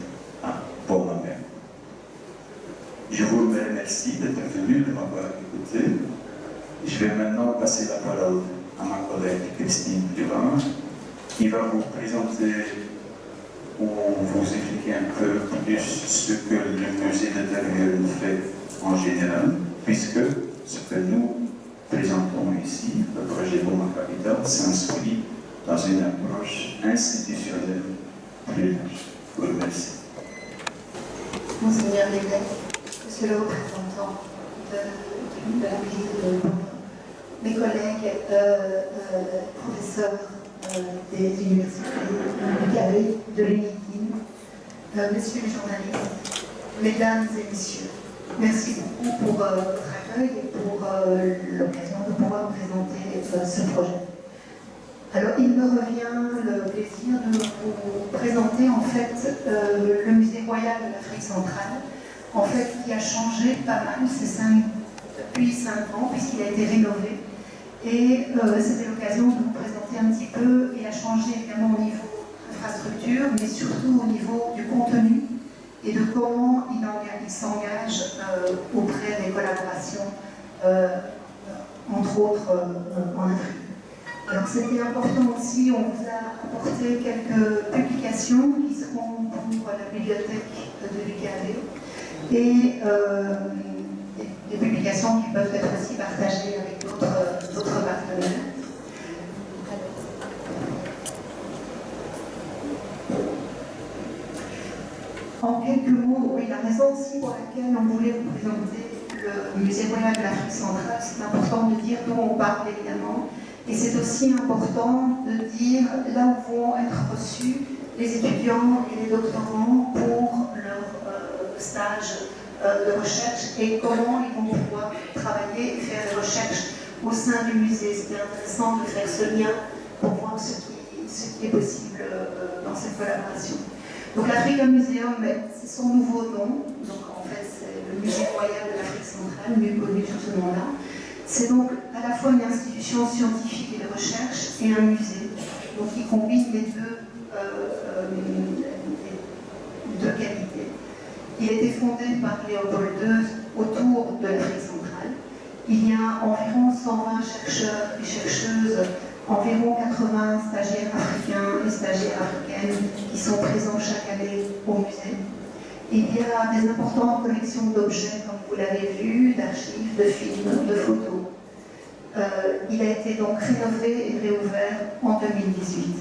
à Boma même. Je vous remercie d'être venu, de m'avoir écouté. Je vais maintenant passer la parole à ma collègue Christine Duvard, qui va vous présenter ou vous expliquer un peu plus ce que le musée d'intérieur fait en général, puisque ce que nous présentons ici, le projet Boma Capital, s'inscrit dans une approche institutionnelle plus large. Je vous remercie. Monseigneur l'évêque, monsieur le représentant de la ville de Boma, mes collègues professeurs des universités du Calais, de l'UNITIN, messieurs les journalistes, mesdames et messieurs, merci beaucoup pour votre accueil et pour l'occasion de pouvoir présenter ce projet. Alors, il me revient le plaisir de vous présenter en fait le musée royal de l'Afrique centrale, en fait qui a changé pas mal depuis 5 ans puisqu'il a été rénové. Et c'était l'occasion de vous présenter un petit peu. Il a changé évidemment au niveau infrastructure, mais surtout au niveau du contenu et de comment il s'engage auprès des collaborations, entre autres en Afrique. Alors c'était important aussi, on vous a apporté quelques publications qui seront pour la bibliothèque de l'UCAD et des publications qui peuvent être aussi partagées avec d'autres partenaires. En quelques mots, oui, la raison aussi pour laquelle on voulait vous présenter le musée royal de l'Afrique centrale, c'est important de dire d'où on parle évidemment, Et c'est aussi important de dire là où vont être reçus les étudiants et les doctorants pour leur stage de recherche et comment ils vont pouvoir travailler et faire des recherches au sein du musée. C'est intéressant de faire ce lien pour voir ce qui est possible dans cette collaboration. Donc l'Africa Museum, c'est son nouveau nom. Donc en fait, c'est le Musée royal de l'Afrique centrale, mieux connu sous ce nom-là. C'est donc à la fois une institution scientifique et de recherche et un musée. Donc il combine les deux qualités. Il a été fondé par Léopold II autour de l'Afrique centrale. Il y a environ 120 chercheurs et chercheuses, environ 80 stagiaires africains et stagiaires africaines qui sont présents chaque année au musée. Il y a des importantes collections d'objets, comme vous l'avez vu, d'archives, de films, de photos. Il a été donc rénové et réouvert en 2018.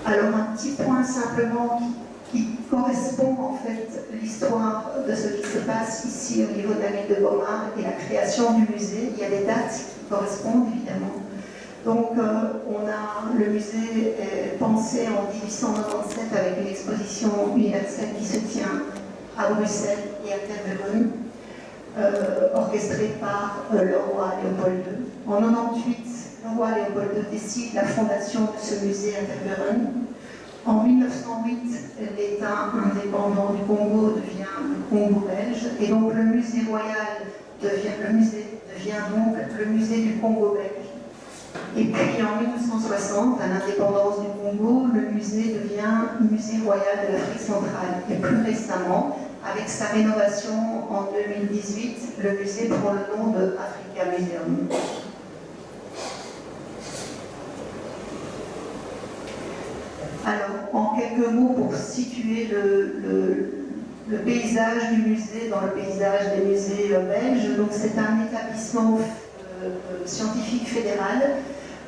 Alors un petit point simplement qui correspond en fait l'histoire de ce qui se passe ici au niveau de la ville de Boma et la création du musée. Il y a des dates qui correspondent évidemment. Donc le musée est pensé en 1897 avec une exposition universelle qui se tient à Bruxelles et à Tervuren, orchestrée par le roi Léopold II. En 1998, le roi Léopold II décide la fondation de ce musée à Tervuren. En 1908, l'État indépendant du Congo devient le Congo belge, et donc le musée royal devient donc le musée du Congo belge. Et puis en 1960, à l'indépendance du Congo, le musée devient musée royal de l'Afrique centrale. Et plus récemment, avec sa rénovation en 2018, le musée prend le nom de Africa Museum. Alors, en quelques mots pour situer le paysage du musée dans le paysage des musées belges, donc c'est un établissement scientifique fédéral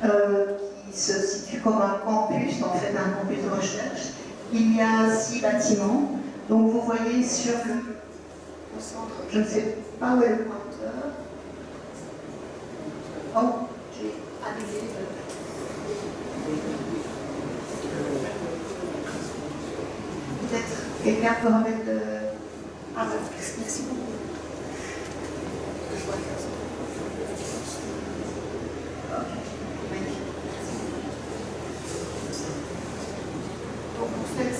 qui se situe comme un campus, en fait un campus de recherche. Il y a 6 bâtiments. Donc vous voyez sur au centre, je ne sais pas où est le pointeur. Oh, j'ai annulé. Peut-être quelqu'un peut remettre le... Ah, merci beaucoup. Donc en fait,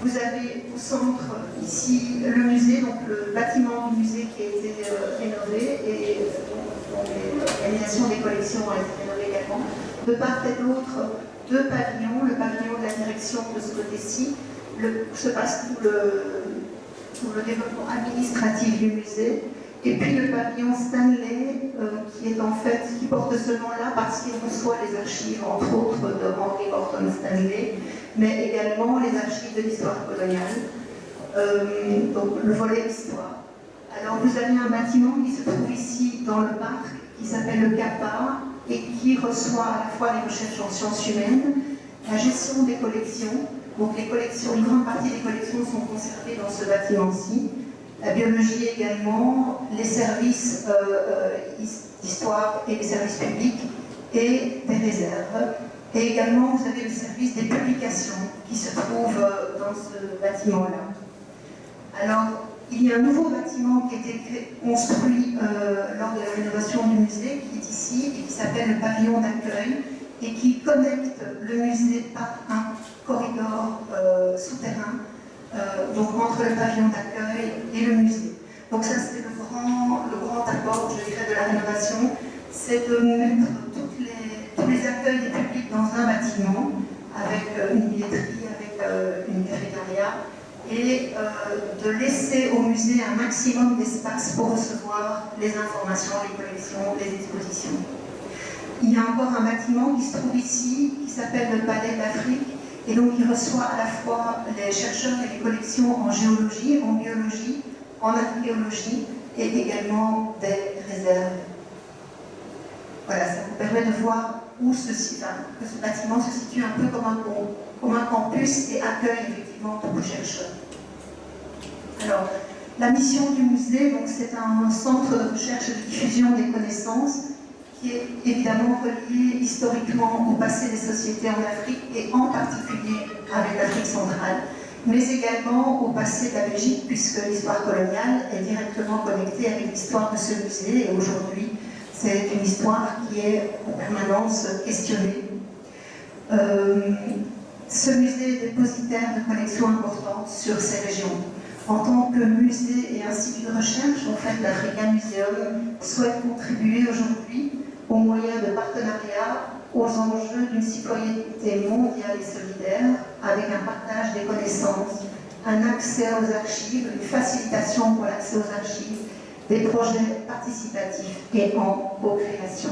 vous avez au centre ici le musée, donc le bâtiment du musée qui a été rénové et donc l'organisation des collections a été rénovée également. De part et d'autre, 2 pavillons, le pavillon de la direction de ce côté-ci, se passe tout le développement administratif du musée, et puis le pavillon Stanley qui porte ce nom-là parce qu'il reçoit les archives, entre autres, de Henry Morton Stanley, mais également les archives de l'histoire coloniale, donc le volet histoire. Alors vous avez un bâtiment qui se trouve ici dans le parc, qui s'appelle le CAPA, et qui reçoit à la fois les recherches en sciences humaines, la gestion des collections. Donc une grande partie des collections sont conservées dans ce bâtiment-ci. La biologie également, les services d'histoire et les services publics et des réserves. Et également, vous avez le service des publications qui se trouve dans ce bâtiment-là. Alors, il y a un nouveau bâtiment qui a été construit lors de la rénovation du musée, qui est ici, et qui s'appelle le pavillon d'accueil, et qui connecte le musée par un corridor souterrain, donc entre le pavillon d'accueil et le musée. Donc ça, c'est le grand apport, je dirais, de la rénovation, c'est de mettre tous les accueils des publics dans un bâtiment, avec une billetterie, avec une cafétéria, et de laisser au musée un maximum d'espace pour recevoir les informations, les collections, les expositions. Il y a encore un bâtiment qui se trouve ici, qui s'appelle le Palais d'Afrique, et donc il reçoit à la fois les chercheurs et les collections en géologie, en biologie, en archéologie, et également des réserves. Voilà, ça vous permet de voir où que ce bâtiment se situe un peu comme un campus et accueille effectivement beaucoup de chercheurs. Alors, La mission du musée, c'est un centre de recherche et de diffusion des connaissances qui est évidemment relié historiquement au passé des sociétés en Afrique et en particulier avec l'Afrique centrale, mais également au passé de la Belgique puisque l'histoire coloniale est directement connectée avec l'histoire de ce musée et aujourd'hui c'est une histoire qui est en permanence questionnée. Ce musée est dépositaire de collections importantes sur ces régions. En tant que musée et institut de recherche, en fait, l'African Museum souhaite contribuer aujourd'hui au moyen de partenariats aux enjeux d'une citoyenneté mondiale et solidaire, avec un partage des connaissances, un accès aux archives, une facilitation pour l'accès aux archives, des projets participatifs et en co-création.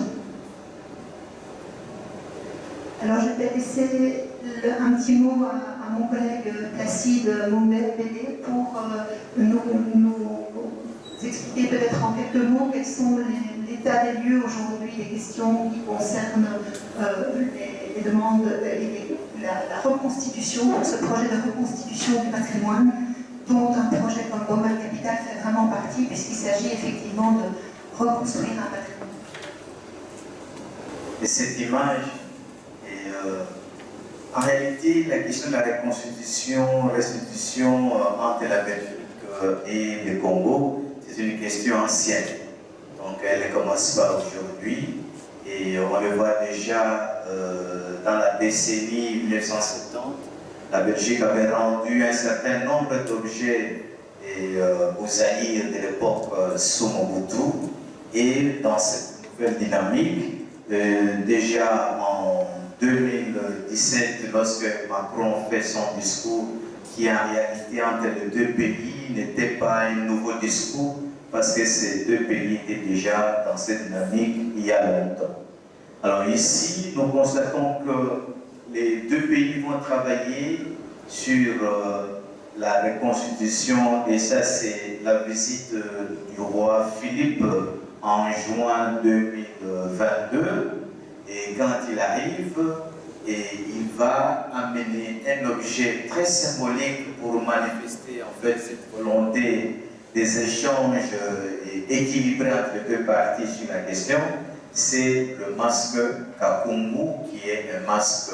Alors je vais laisser un petit mot à mon collègue Placide Moumbet-Bédé pour nous expliquer peut-être en quelques mots quels sont l'état des lieux aujourd'hui, les questions qui concernent les demandes et la reconstitution, ce projet de reconstitution du patrimoine, dont un projet comme Boma Capital fait vraiment partie, puisqu'il s'agit effectivement de reconstruire un patrimoine. Et cette image en réalité, la question de la restitution entre la Belgique et le Congo, c'est une question ancienne. Donc elle ne commence pas aujourd'hui. Et on le voit déjà dans la décennie 1970. La Belgique avait rendu un certain nombre d'objets aux Zaïre de l'époque sous Mobutu. Et dans cette nouvelle dynamique, déjà en 2017, lorsque Macron fait son discours, qui en réalité entre les deux pays n'était pas un nouveau discours, parce que ces deux pays étaient déjà dans cette dynamique il y a longtemps. Alors ici, nous constatons que les deux pays vont travailler sur la reconstitution, et ça c'est la visite du roi Philippe en juin 2022. Et quand il arrive, il va amener un objet très symbolique pour manifester en fait cette volonté des échanges équilibrés entre les deux parties sur la question. C'est le masque Kakungu, qui est un masque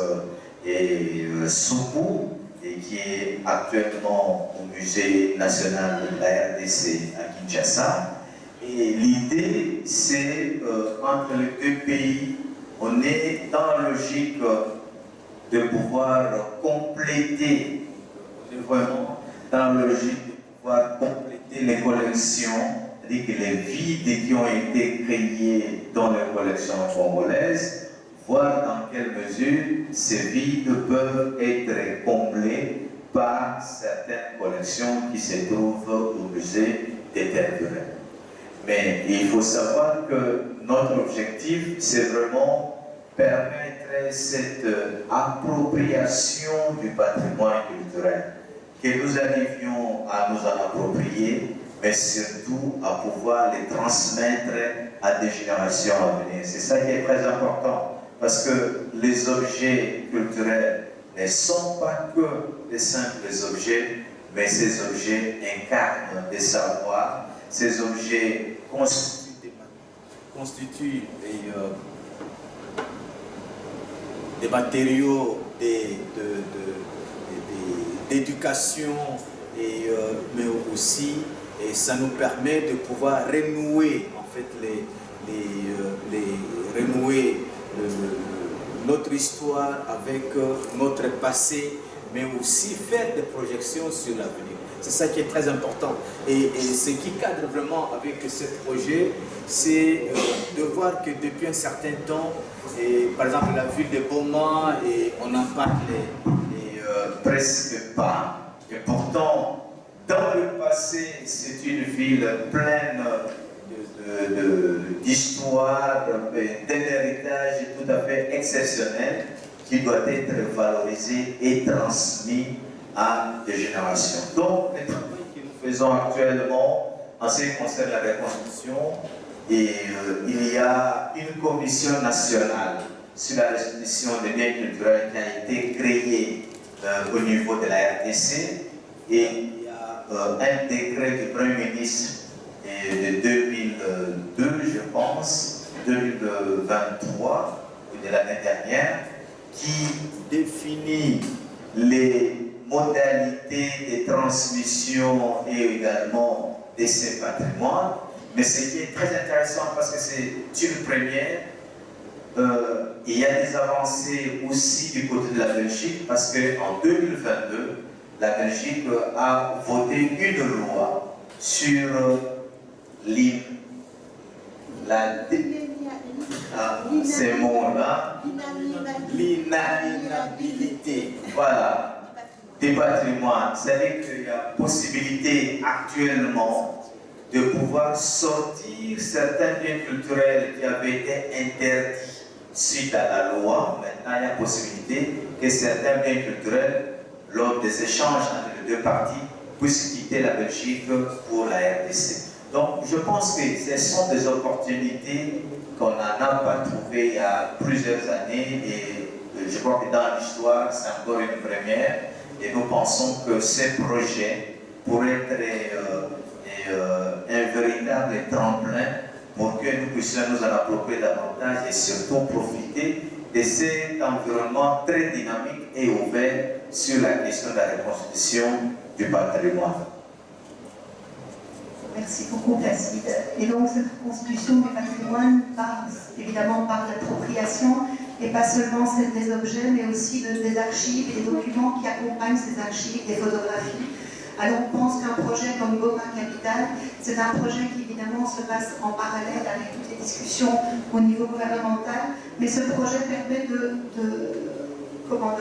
Soukou, et qui est actuellement au Musée national de la RDC à Kinshasa. Et l'idée, c'est entre les deux pays, on est dans la logique de pouvoir compléter, on est vraiment dans la logique de pouvoir compléter les collections, c'est-à-dire que les vides qui ont été créés dans les collections congolaises, voir dans quelle mesure ces vides peuvent être comblés par certaines collections qui se trouvent au musée des Terres de Rennes. Mais il faut savoir que notre objectif, c'est vraiment permettre cette appropriation du patrimoine culturel, que nous arrivions à nous en approprier, mais surtout à pouvoir les transmettre à des générations à venir. C'est ça qui est très important, parce que les objets culturels ne sont pas que des simples objets, mais ces objets incarnent des savoirs, ces objets constituent des matériaux d'éducation, mais aussi et ça nous permet de pouvoir renouer en fait renouer notre histoire avec notre passé, mais aussi faire des projections sur l'avenir. C'est ça qui est très important. Et ce qui cadre vraiment avec ce projet, c'est de voir que depuis un certain temps, par exemple la ville de Boma, on en parle presque pas. Et pourtant, dans le passé, c'est une ville pleine d'histoire, d'un héritage tout à fait exceptionnel qui doit être valorisé et transmis à des générations. Donc, le travail que nous faisons actuellement en ce qui concerne la reconstruction, il y a une commission nationale sur la restitution des biens culturels qui a été créée au niveau de la RDC, et il y a un décret du Premier ministre de 2002, je pense, 2023, ou de l'année dernière, qui définit les modalités de transmission et également de ces patrimoines. Mais ce qui est très intéressant, parce que c'est une première, il y a des avancées aussi du côté de la Belgique, parce qu'en 2022, la Belgique a voté une loi sur ces mots-là, l'inaliénabilité, voilà, des patrimoines. C'est-à-dire qu'il y a possibilité actuellement de pouvoir sortir certains biens culturels qui avaient été interdits suite à la loi. Maintenant, il y a possibilité que certains biens culturels, lors des échanges entre les deux parties, puissent quitter la Belgique pour la RDC. Donc, je pense que ce sont des opportunités qu'on n'en a pas trouvées il y a plusieurs années et je crois que dans l'histoire, c'est encore une première et nous pensons que ces projets pourraient être un véritable tremplin pour que nous puissions nous en approprier davantage et surtout profiter de cet environnement très dynamique et ouvert sur la question de la reconstitution du patrimoine. Merci beaucoup, Placide. Et donc, cette reconstitution du patrimoine passe évidemment par l'appropriation, et pas seulement celle des objets, mais aussi des archives et des documents qui accompagnent ces archives, des photographies. Alors, on pense qu'un projet comme Goma Capital, c'est un projet qui évidemment se passe en parallèle avec toutes les discussions au niveau gouvernemental, mais ce projet permet de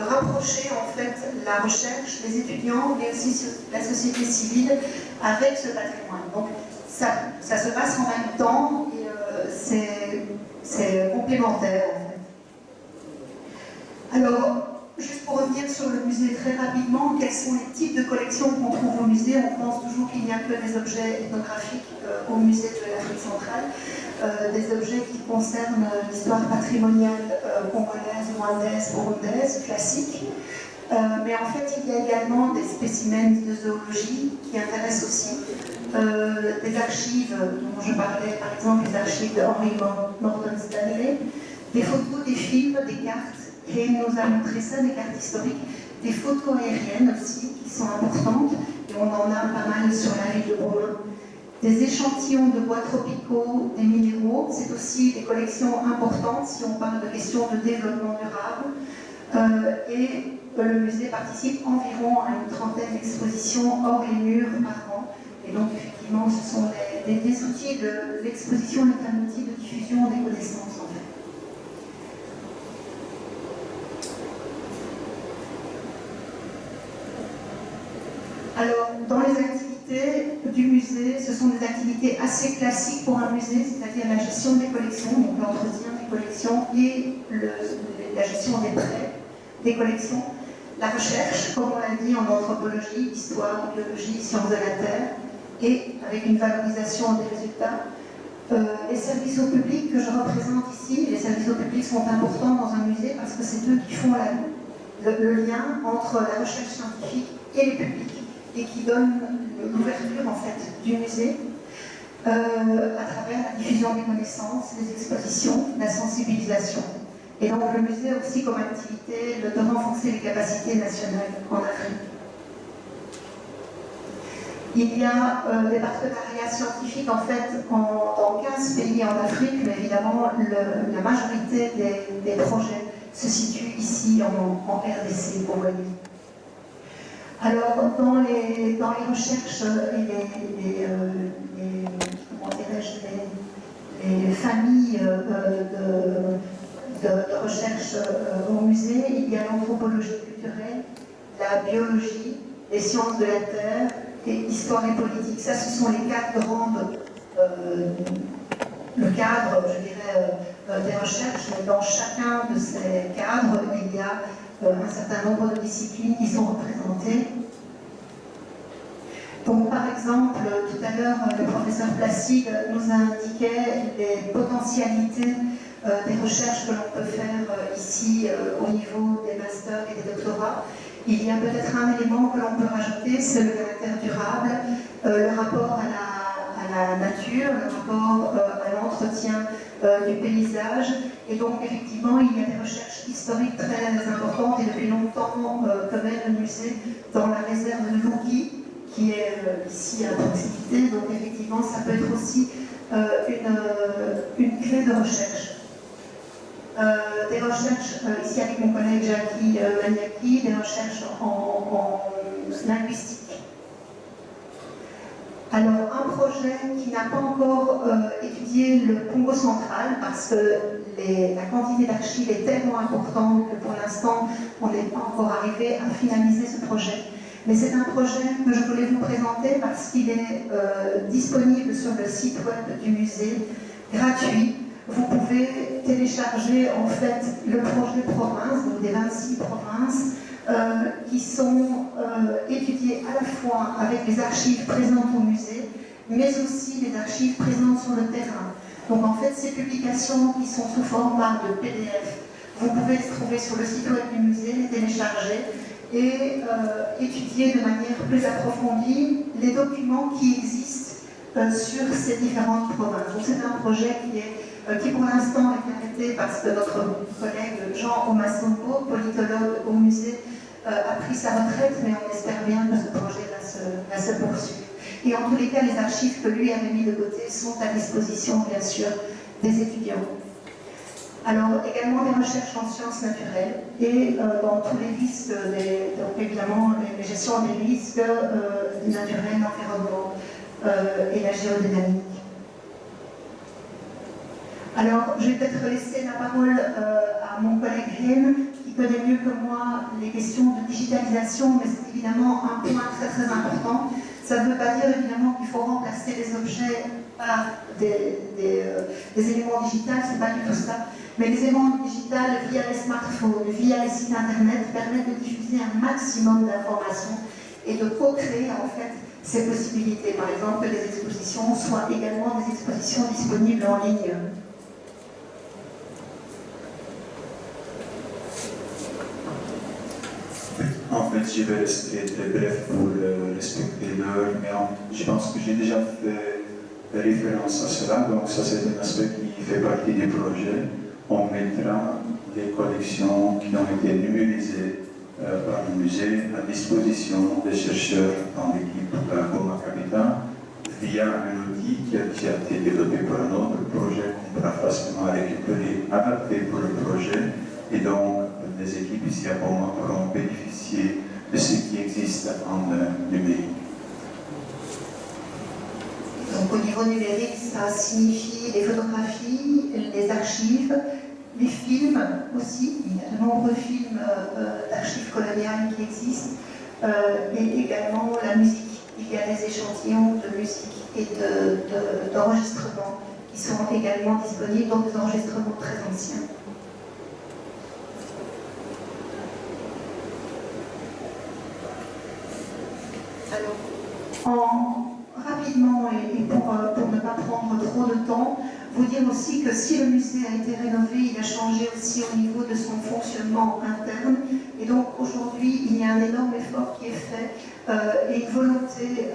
rapprocher en fait la recherche, les étudiants, mais aussi la société civile avec ce patrimoine. Donc ça se passe en même temps et c'est complémentaire en fait. Alors, juste pour revenir sur le musée très rapidement, quels sont les types de collections qu'on trouve au musée? On pense toujours qu'il n'y a que des objets ethnographiques au musée de l'Afrique centrale, des objets qui concernent l'histoire patrimoniale congolaise, rwandaise, burundaise, classique. Mais en fait, il y a également des spécimens de zoologie qui intéressent aussi, des archives dont je parlais, par exemple les archives de Henry Morton Stanley, des photos, des films, des cartes. Et nous a montré ça, des cartes historiques, des photos aériennes aussi, qui sont importantes, et on en a pas mal sur la ville de Boma. Des échantillons de bois tropicaux, des minéraux, c'est aussi des collections importantes si on parle de questions de développement durable. Et le musée participe environ à une trentaine d'expositions hors les murs par an. Et donc effectivement, ce sont des outils de l'exposition, est un outil de diffusion des connaissances en fait. Alors, dans les activités du musée, ce sont des activités assez classiques pour un musée, c'est-à-dire la gestion des collections, donc l'entretien des collections et la gestion des prêts des collections, la recherche, comme on l'a dit, en anthropologie, histoire, biologie, sciences de la Terre, et avec une valorisation des résultats. Les services au public que je représente ici, les services au public sont importants dans un musée parce que c'est eux qui font le lien entre la recherche scientifique et le public, et qui donne l'ouverture en fait du musée à travers la diffusion des connaissances, les expositions, la sensibilisation. Et donc le musée a aussi comme activité de renforcer les capacités nationales en Afrique. Il y a des partenariats scientifiques en fait dans 15 pays en Afrique, mais évidemment la majorité des projets se situent ici en RDC, pour voyez. Alors, dans les recherches et les familles de recherche au musée, il y a l'anthropologie culturelle, la biologie, les sciences de la Terre et histoire et politique. Ça, ce sont les quatre grandes, le cadre, je dirais, des recherches. Mais dans chacun de ces cadres, il y a un certain nombre de disciplines qui sont représentées. Donc, par exemple, tout à l'heure, le professeur Placide nous indiquait les potentialités des recherches que l'on peut faire ici au niveau des masters et des doctorats. Il y a peut-être un élément que l'on peut rajouter, c'est le caractère durable, le rapport à la nature, le rapport à l'entretien du paysage. Et donc, effectivement, il y a des recherches historiques très importantes et depuis longtemps que mène le musée dans la réserve de Lougui, qui est ici à proximité. Donc, effectivement, ça peut être aussi une clé de recherche. Des recherches, ici avec mon collègue Jackie Maniaki, des recherches en linguistique. Alors, un projet qui n'a pas encore étudié le Congo central, parce que la quantité d'archives est tellement importante que pour l'instant, on n'est pas encore arrivé à finaliser ce projet. Mais c'est un projet que je voulais vous présenter parce qu'il est disponible sur le site web du musée, gratuit. Vous pouvez télécharger en fait le projet province, donc des 26 provinces, qui sont étudiées à la fois avec les archives présentes au musée, mais aussi les archives présentes sur le terrain. Donc en fait, ces publications qui sont sous format de PDF, vous pouvez les trouver sur le site web du musée, les télécharger et étudier de manière plus approfondie les documents qui existent sur ces différentes provinces. Donc c'est un projet qui pour l'instant est arrêté parce que notre collègue Jean Omasombo, politologue au musée, a pris sa retraite, mais on espère bien que ce projet va se poursuivre. Et en tous les cas, les archives que lui avait mis de côté sont à disposition, bien sûr, des étudiants. Alors, également des recherches en sciences naturelles et dans tous les risques, donc évidemment, les gestions des risques naturels, l'environnement et la géodynamique. Alors, je vais peut-être laisser la parole à mon collègue Hem, qui connaît mieux que moi les questions de digitalisation, mais c'est évidemment un point très très important. Ça ne veut pas dire évidemment qu'il faut remplacer les objets par des éléments digitaux, c'est pas du tout ça. Mais les éléments digitaux via les smartphones, via les sites internet, permettent de diffuser un maximum d'informations et de co-créer en fait ces possibilités. Par exemple, que les expositions soient également des expositions disponibles en ligne. En fait, je vais rester très bref pour respecter l'heure, mais je pense que j'ai déjà fait référence à cela, donc ça c'est un aspect qui fait partie du projet. On mettra les collections qui ont été numérisées par le musée à disposition des chercheurs dans l'équipe Boma Capital via un outil qui a été développé par un autre projet qu'on pourra facilement récupérer, adapté pour le projet, et donc les équipes ici à Boma pourront bénéficier de ce qui existe en numérique. Donc au niveau numérique, ça signifie les photographies, les archives, les films aussi. Il y a de nombreux films d'archives coloniales qui existent, et également la musique. Il y a des échantillons de musique et d'enregistrements qui sont également disponibles, donc des enregistrements très anciens. Rapidement, et pour ne pas prendre trop de temps, vous dire aussi que si le musée a été rénové, il a changé aussi au niveau de son fonctionnement interne. Et donc aujourd'hui, il y a un énorme effort qui est fait et une volonté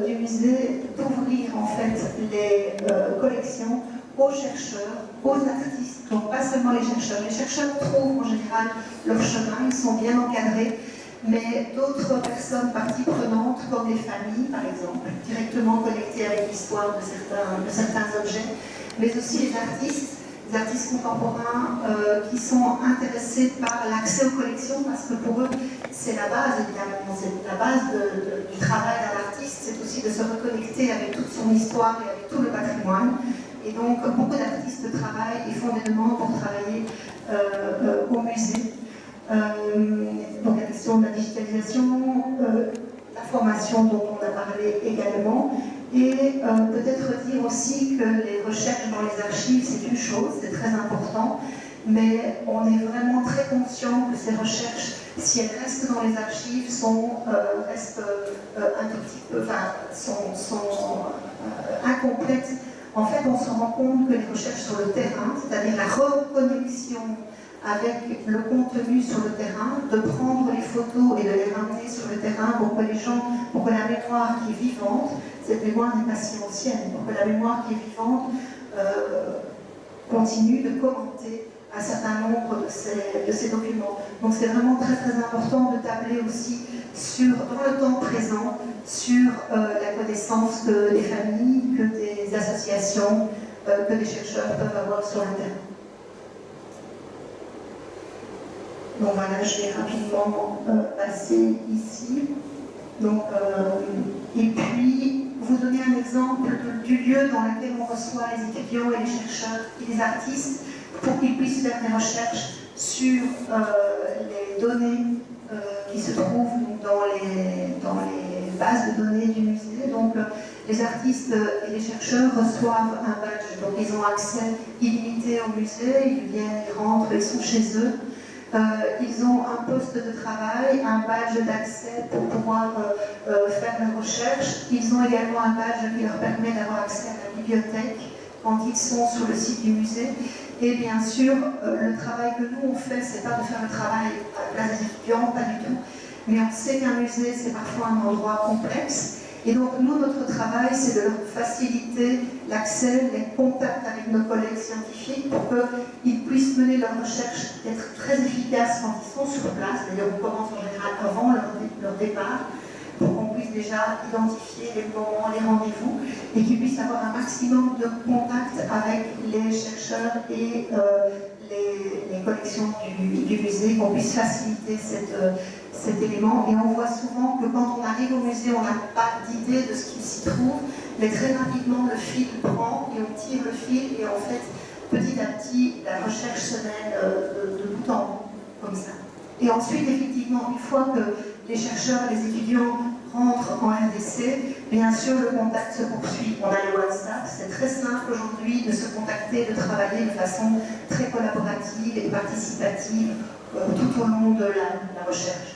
du musée d'ouvrir en fait les collections aux chercheurs, aux artistes, donc pas seulement les chercheurs. Les chercheurs trouvent en général leur chemin, ils sont bien encadrés. Mais d'autres personnes, parties prenantes, comme les familles par exemple, directement connectées avec l'histoire de certains objets, mais aussi les artistes contemporains qui sont intéressés par l'accès aux collections, parce que pour eux, c'est la base, évidemment, c'est la base du travail d'un artiste, c'est aussi de se reconnecter avec toute son histoire et avec tout le patrimoine. Et donc, beaucoup d'artistes travaillent et font des demandes pour travailler au musée. Donc la question de la digitalisation, la formation dont on a parlé également, et peut-être dire aussi que les recherches dans les archives, c'est une chose, c'est très important, mais on est vraiment très conscient que ces recherches, si elles restent dans les archives, restent un tout petit peu, sont incomplètes. En fait, on se rend compte que les recherches sur le terrain, c'est-à-dire la reconnexion avec le contenu sur le terrain, de prendre les photos et de les ramener sur le terrain pour que les gens, pour que la mémoire qui est vivante, cette mémoire n'est pas si ancienne, pour que la mémoire qui est vivante continue de commenter un certain nombre de ces documents. Donc c'est vraiment très très important de tabler aussi dans le temps présent sur la connaissance que les familles, que des associations, que les chercheurs peuvent avoir sur le terrain. Donc voilà, je vais rapidement passer ici. Donc, et puis, vous donner un exemple du lieu dans lequel on reçoit les étudiants et les chercheurs et les artistes pour qu'ils puissent faire des recherches sur les données qui se trouvent dans les bases de données du musée. Donc, les artistes et les chercheurs reçoivent un badge, donc ils ont accès illimité au musée, ils viennent, ils rentrent, ils sont chez eux. Ils ont un poste de travail, un badge d'accès pour pouvoir faire leurs recherches. Ils ont également un badge qui leur permet d'avoir accès à la bibliothèque quand ils sont sur le site du musée. Et bien sûr, le travail que nous on fait, c'est pas de faire le travail à la place des étudiants, pas du tout. Mais on sait qu'un musée, c'est parfois un endroit complexe. Et donc, nous, notre travail, c'est de leur faciliter l'accès, les contacts avec nos collègues scientifiques pour qu'ils puissent mener leurs recherches, être très efficaces quand ils sont sur place. D'ailleurs, on commence en général avant leur départ, pour qu'on puisse déjà identifier les moments, les rendez-vous, et qu'ils puissent avoir un maximum de contacts avec les chercheurs et les collections du musée, qu'on puisse faciliter cet élément. Et on voit souvent que quand on arrive au musée, on n'a pas d'idée de ce qu'il s'y trouve, mais très rapidement le fil prend et on tire le fil et en fait, petit à petit, la recherche se mène de bout en bout, comme ça. Et ensuite, effectivement, une fois que les chercheurs et les étudiants rentrent en RDC, bien sûr, le contact se poursuit. On a le WhatsApp, c'est très simple aujourd'hui de se contacter, de travailler de façon très collaborative et participative tout au long de la recherche.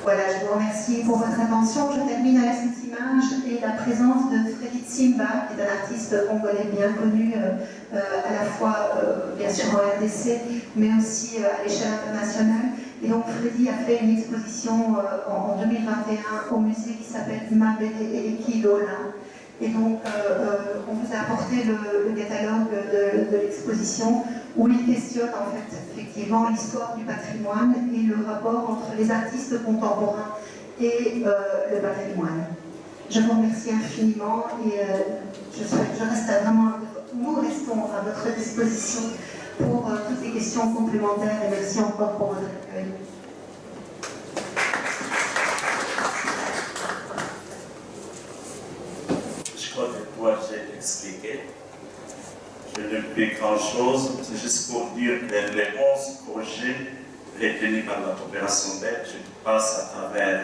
Voilà, je vous remercie pour votre attention. Je termine avec cette image et la présence de Freddy Tsimba, qui est un artiste congolais bien connu, à la fois bien sûr en RDC, mais aussi à l'échelle internationale. Et donc Freddy a fait une exposition en 2021 au musée qui s'appelle Mabele Eleki Lola. Et donc on vous a apporté le catalogue de l'exposition où il questionne en fait effectivement l'histoire du patrimoine et le rapport entre les artistes contemporains et le patrimoine. Je vous remercie infiniment et nous restons à votre disposition pour toutes les questions complémentaires et merci encore pour votre accueil. Je crois que toi j'ai expliqué. Je ne dis pas grand-chose, c'est juste pour dire que les 11 projets retenus par la coopération belge passent à travers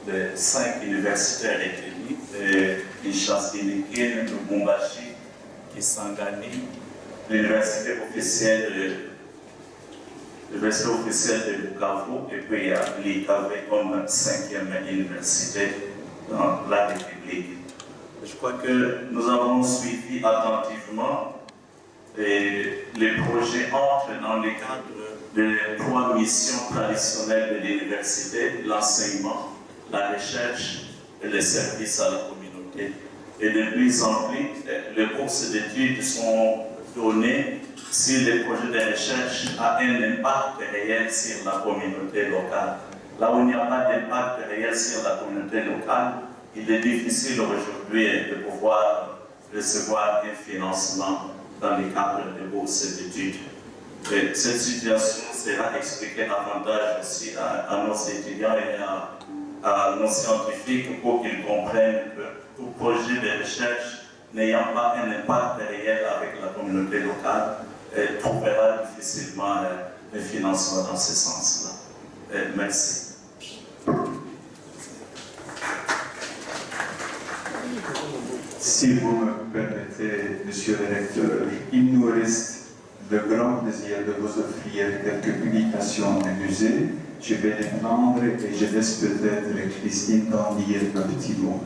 les 5 universités retenues, de Kinshasa, de Lubumbashi, Kisangani, l'université officielle de Bukavu, et puis il y a l'IKV comme 5e université dans la République. Je crois que nous avons suivi attentivement les projets entrent dans le cadre des 3 missions traditionnelles de l'université, l'enseignement, la recherche et le service à la communauté. Et de plus en plus, les bourses d'études sont données si le projet de recherche a un impact réel sur la communauté locale. Là où il n'y a pas d'impact réel sur la communauté locale, il est difficile aujourd'hui de pouvoir recevoir un financement dans le cadre des bourses d'études. Cette situation sera expliquée davantage aussi à nos étudiants et à nos scientifiques pour qu'ils comprennent que tout projet de recherche n'ayant pas un impact réel avec la communauté locale trouvera difficilement le financement dans ce sens-là. Merci. Si vous me permettez, Monsieur le Recteur, il nous reste le grand plaisir de vous offrir quelques publications du musée. Je vais les prendre et je laisse peut-être Christine d'en dire un petit mot.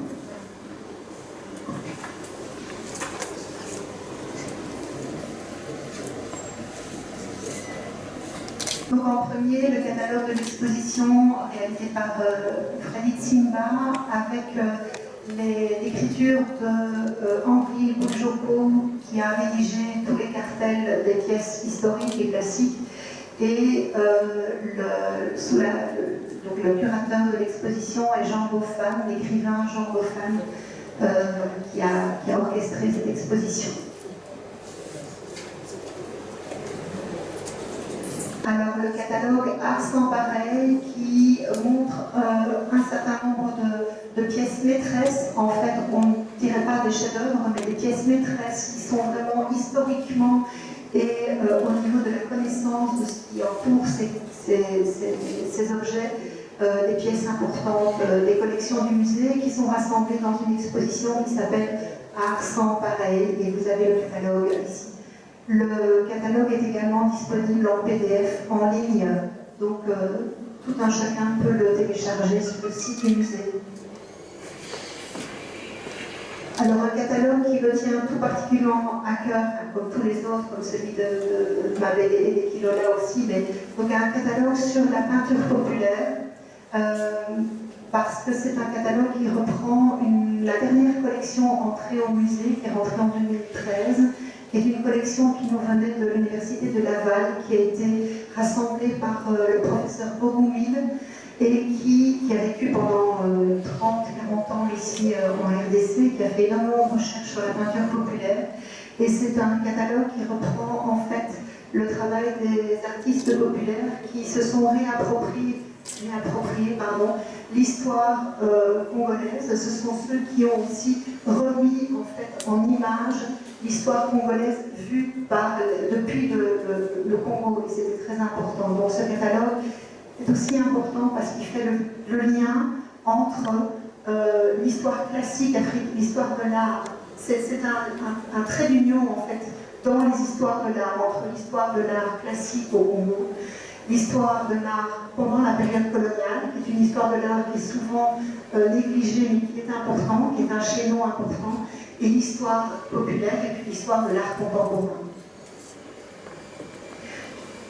Donc en premier, le catalogue de l'exposition réalisé par Freddy Tsimba avec l'écriture de Henri Boujoko qui a rédigé tous les cartels des pièces historiques et classiques et le curateur de l'exposition est Jean Beaufan, l'écrivain Jean Beaufan qui a orchestré cette exposition. Alors le catalogue Art sans pareil qui montre un certain nombre de pièces maîtresses, en fait on ne dirait pas des chefs-d'œuvre, mais des pièces maîtresses qui sont vraiment historiquement et au niveau de la connaissance de ce qui entoure ces objets, des pièces importantes, des collections du musée qui sont rassemblées dans une exposition qui s'appelle Art sans pareil, et vous avez le catalogue ici. Le catalogue est également disponible en PDF en ligne, donc tout un chacun peut le télécharger sur le site du musée. Alors un catalogue qui me tient tout particulièrement à cœur, comme tous les autres, comme celui de Mabel et d'Equilola aussi, mais donc un catalogue sur la peinture populaire, parce que c'est un catalogue qui reprend la dernière collection entrée au musée, qui est rentrée en 2013, qui est une collection qui nous venait de l'Université de Laval, qui a été rassemblée par le professeur Bogoumil et qui a vécu pendant 30-40 ans ici en RDC, qui a fait énormément de recherches sur la peinture populaire. Et c'est un catalogue qui reprend en fait le travail des artistes populaires qui se sont réappropriés l'histoire congolaise. Ce sont ceux qui ont aussi remis en fait en image l'histoire congolaise vue depuis le Congo, et c'était très important. Donc ce catalogue est aussi important parce qu'il fait le lien entre l'histoire classique d'Afrique, l'histoire de l'art. C'est un trait d'union en fait dans les histoires de l'art, entre l'histoire de l'art classique au Congo, l'histoire de l'art pendant la période coloniale, qui est une histoire de l'art qui est souvent négligée mais qui est important, qui est un chaînon important, et l'histoire populaire et puis l'histoire de l'art contemporain.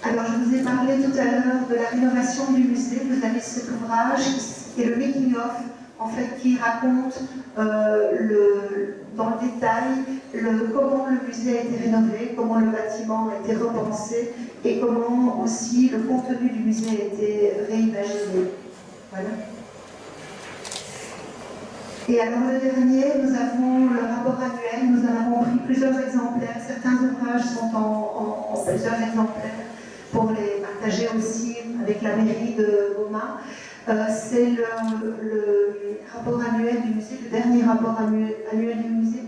Alors je vous ai parlé tout à l'heure de la rénovation du musée. Vous avez cet ouvrage qui est le making of, en fait, qui raconte dans le détail comment le musée a été rénové, comment le bâtiment a été repensé et comment aussi le contenu du musée a été réimaginé. Voilà. Et alors le dernier, nous avons le rapport annuel, nous en avons pris plusieurs exemplaires, certains ouvrages sont en plusieurs exemplaires pour les partager aussi avec la mairie de Goma. C'est le rapport annuel du musée, le dernier rapport annuel du musée,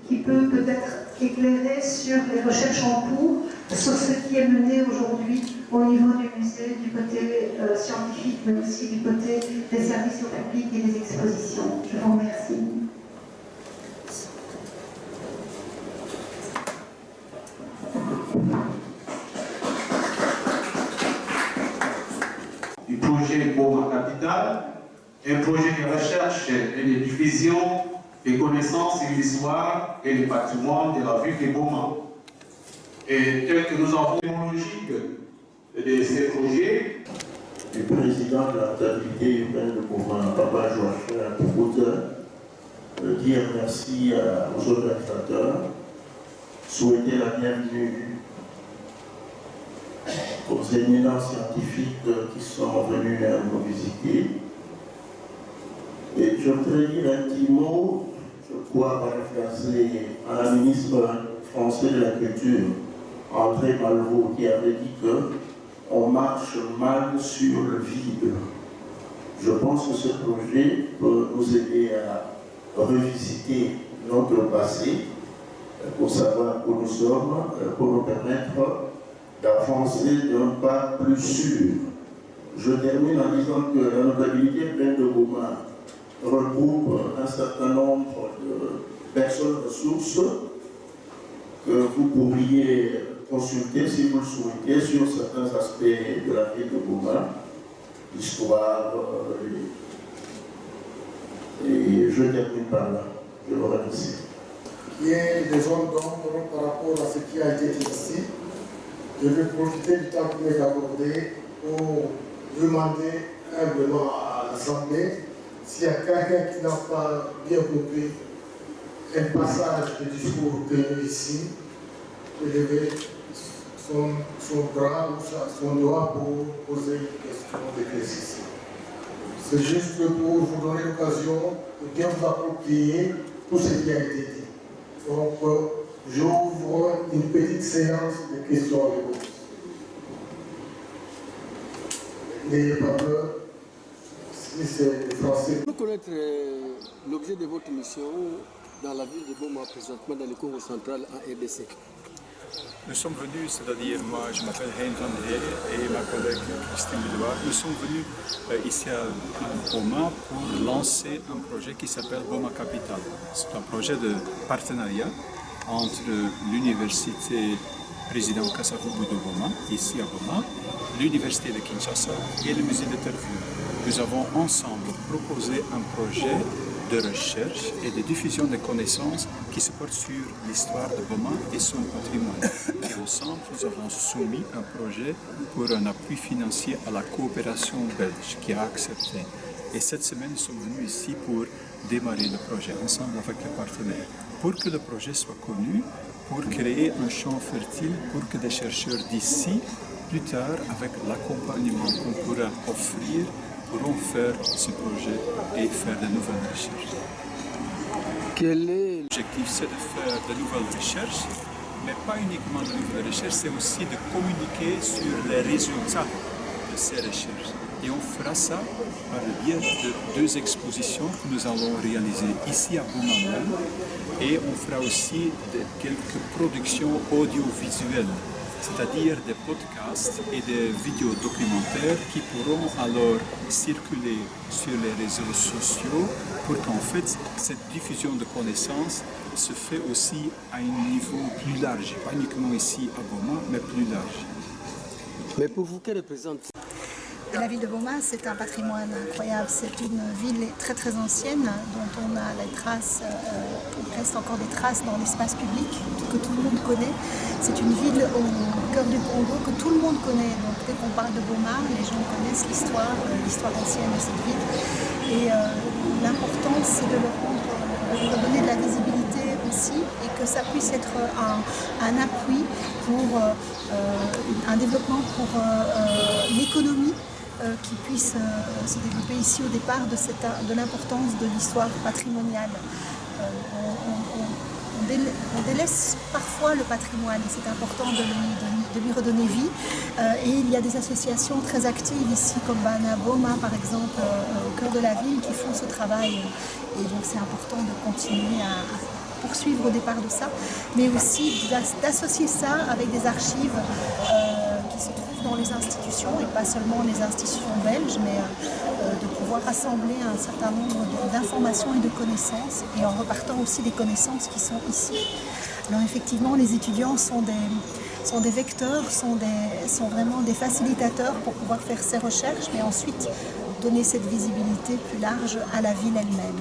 qui peut peut-être éclairer sur les recherches en cours, sur ce qui est mené aujourd'hui au niveau du musée, du côté scientifique, mais aussi du côté des services au public et des expositions. Je vous remercie. Du projet Boma Capital, un projet de recherche et de diffusion des connaissances et l'histoire et le patrimoine de la ville de Boma. Et tel que nous avons technologie de ces projets, du président de la notabilité urbaine de Boma, Papa Joachim Poukoudza, dire merci aux organisateurs, souhaiter la bienvenue aux éminents scientifiques qui sont venus nous visiter. Et je voudrais dire un petit mot, je crois paraphraser à la ministre française de la Culture, André Malraux, qui avait dit qu'on marche mal sur le vide. Je pense que ce projet peut nous aider à revisiter notre passé pour savoir où nous sommes, pour nous permettre d'avancer d'un pas plus sûr. Je termine en disant que la notabilité pleine de Goma regroupe un certain nombre de personnes ressources que vous pourriez consulter si vous le souhaitez sur certains aspects de la ville de Goma, l'histoire, et je termine par là. Je vous remercie. Il y a des zones d'ombre par rapport à ce qui a été dit ici. Je vais profiter du temps que vous m'avez accordé pour demander humblement à l'Assemblée s'il y a quelqu'un qui n'a pas bien compris un passage du discours tenu ici, de lever son bras ou son doigt pour poser une question d'éclaircissement. C'est juste pour vous donner l'occasion de bien vous approprier tout ce qui a été dit. Donc, j'ouvre une petite séance de questions-réponses. N'ayez pas peur, si c'est le français. Pour connaître l'objet de votre mission dans la ville de Boma, présentement dans le Congo central en RDC. Nous sommes venus, c'est-à-dire moi je m'appelle Hein Van der Heer et ma collègue Christine Leloir, nous sommes venus ici à Boma pour lancer un projet qui s'appelle Boma Capital. C'est un projet de partenariat entre l'université Président Kasavubu de Boma, ici à Boma, l'université de Kinshasa et le musée de Tervuren. Nous avons ensemble proposé un projet de recherche et de diffusion de connaissances qui se porte sur l'histoire de Boma et son patrimoine. Et ensemble, nous avons soumis un projet pour un appui financier à la coopération belge qui a accepté. Et cette semaine, nous sommes venus ici pour démarrer le projet ensemble avec les partenaires. Pour que le projet soit connu, pour créer un champ fertile pour que des chercheurs d'ici, plus tard, avec l'accompagnement qu'on pourra offrir, pourront faire ce projet et faire de nouvelles recherches. L'objectif, c'est de faire de nouvelles recherches, mais pas uniquement de nouvelles recherches, c'est aussi de communiquer sur les résultats de ces recherches. Et on fera ça par le biais de 2 expositions que nous allons réaliser ici à Boma et on fera aussi quelques productions audiovisuelles, c'est-à-dire des podcasts et des vidéos documentaires qui pourront alors circuler sur les réseaux sociaux pour qu'en fait cette diffusion de connaissances se fait aussi à un niveau plus large, pas uniquement ici à Boma, mais plus large. Mais pour vous, que représente La ville de Boma, c'est un patrimoine incroyable. C'est une ville très très ancienne dont on a les traces, il reste encore des traces dans l'espace public que tout le monde connaît. C'est une ville au cœur du Congo que tout le monde connaît. Donc dès qu'on parle de Boma, les gens connaissent l'histoire ancienne de cette ville. Et l'important, c'est de leur donner de la visibilité aussi et que ça puisse être un appui pour un développement pour l'économie qui puisse se développer ici au départ de l'importance de l'histoire patrimoniale. On délaisse parfois le patrimoine et c'est important de lui redonner vie. Et il y a des associations très actives ici comme Bana Boma par exemple au cœur de la ville qui font ce travail. Et donc c'est important de continuer à poursuivre au départ de ça, mais aussi d'associer ça avec des archives qui se trouvent dans les institutions, et pas seulement les institutions belges, mais de pouvoir rassembler un certain nombre d'informations et de connaissances, et en repartant aussi des connaissances qui sont ici. Alors effectivement, les étudiants sont des vecteurs, sont vraiment des facilitateurs pour pouvoir faire ces recherches, mais ensuite donner cette visibilité plus large à la ville elle-même.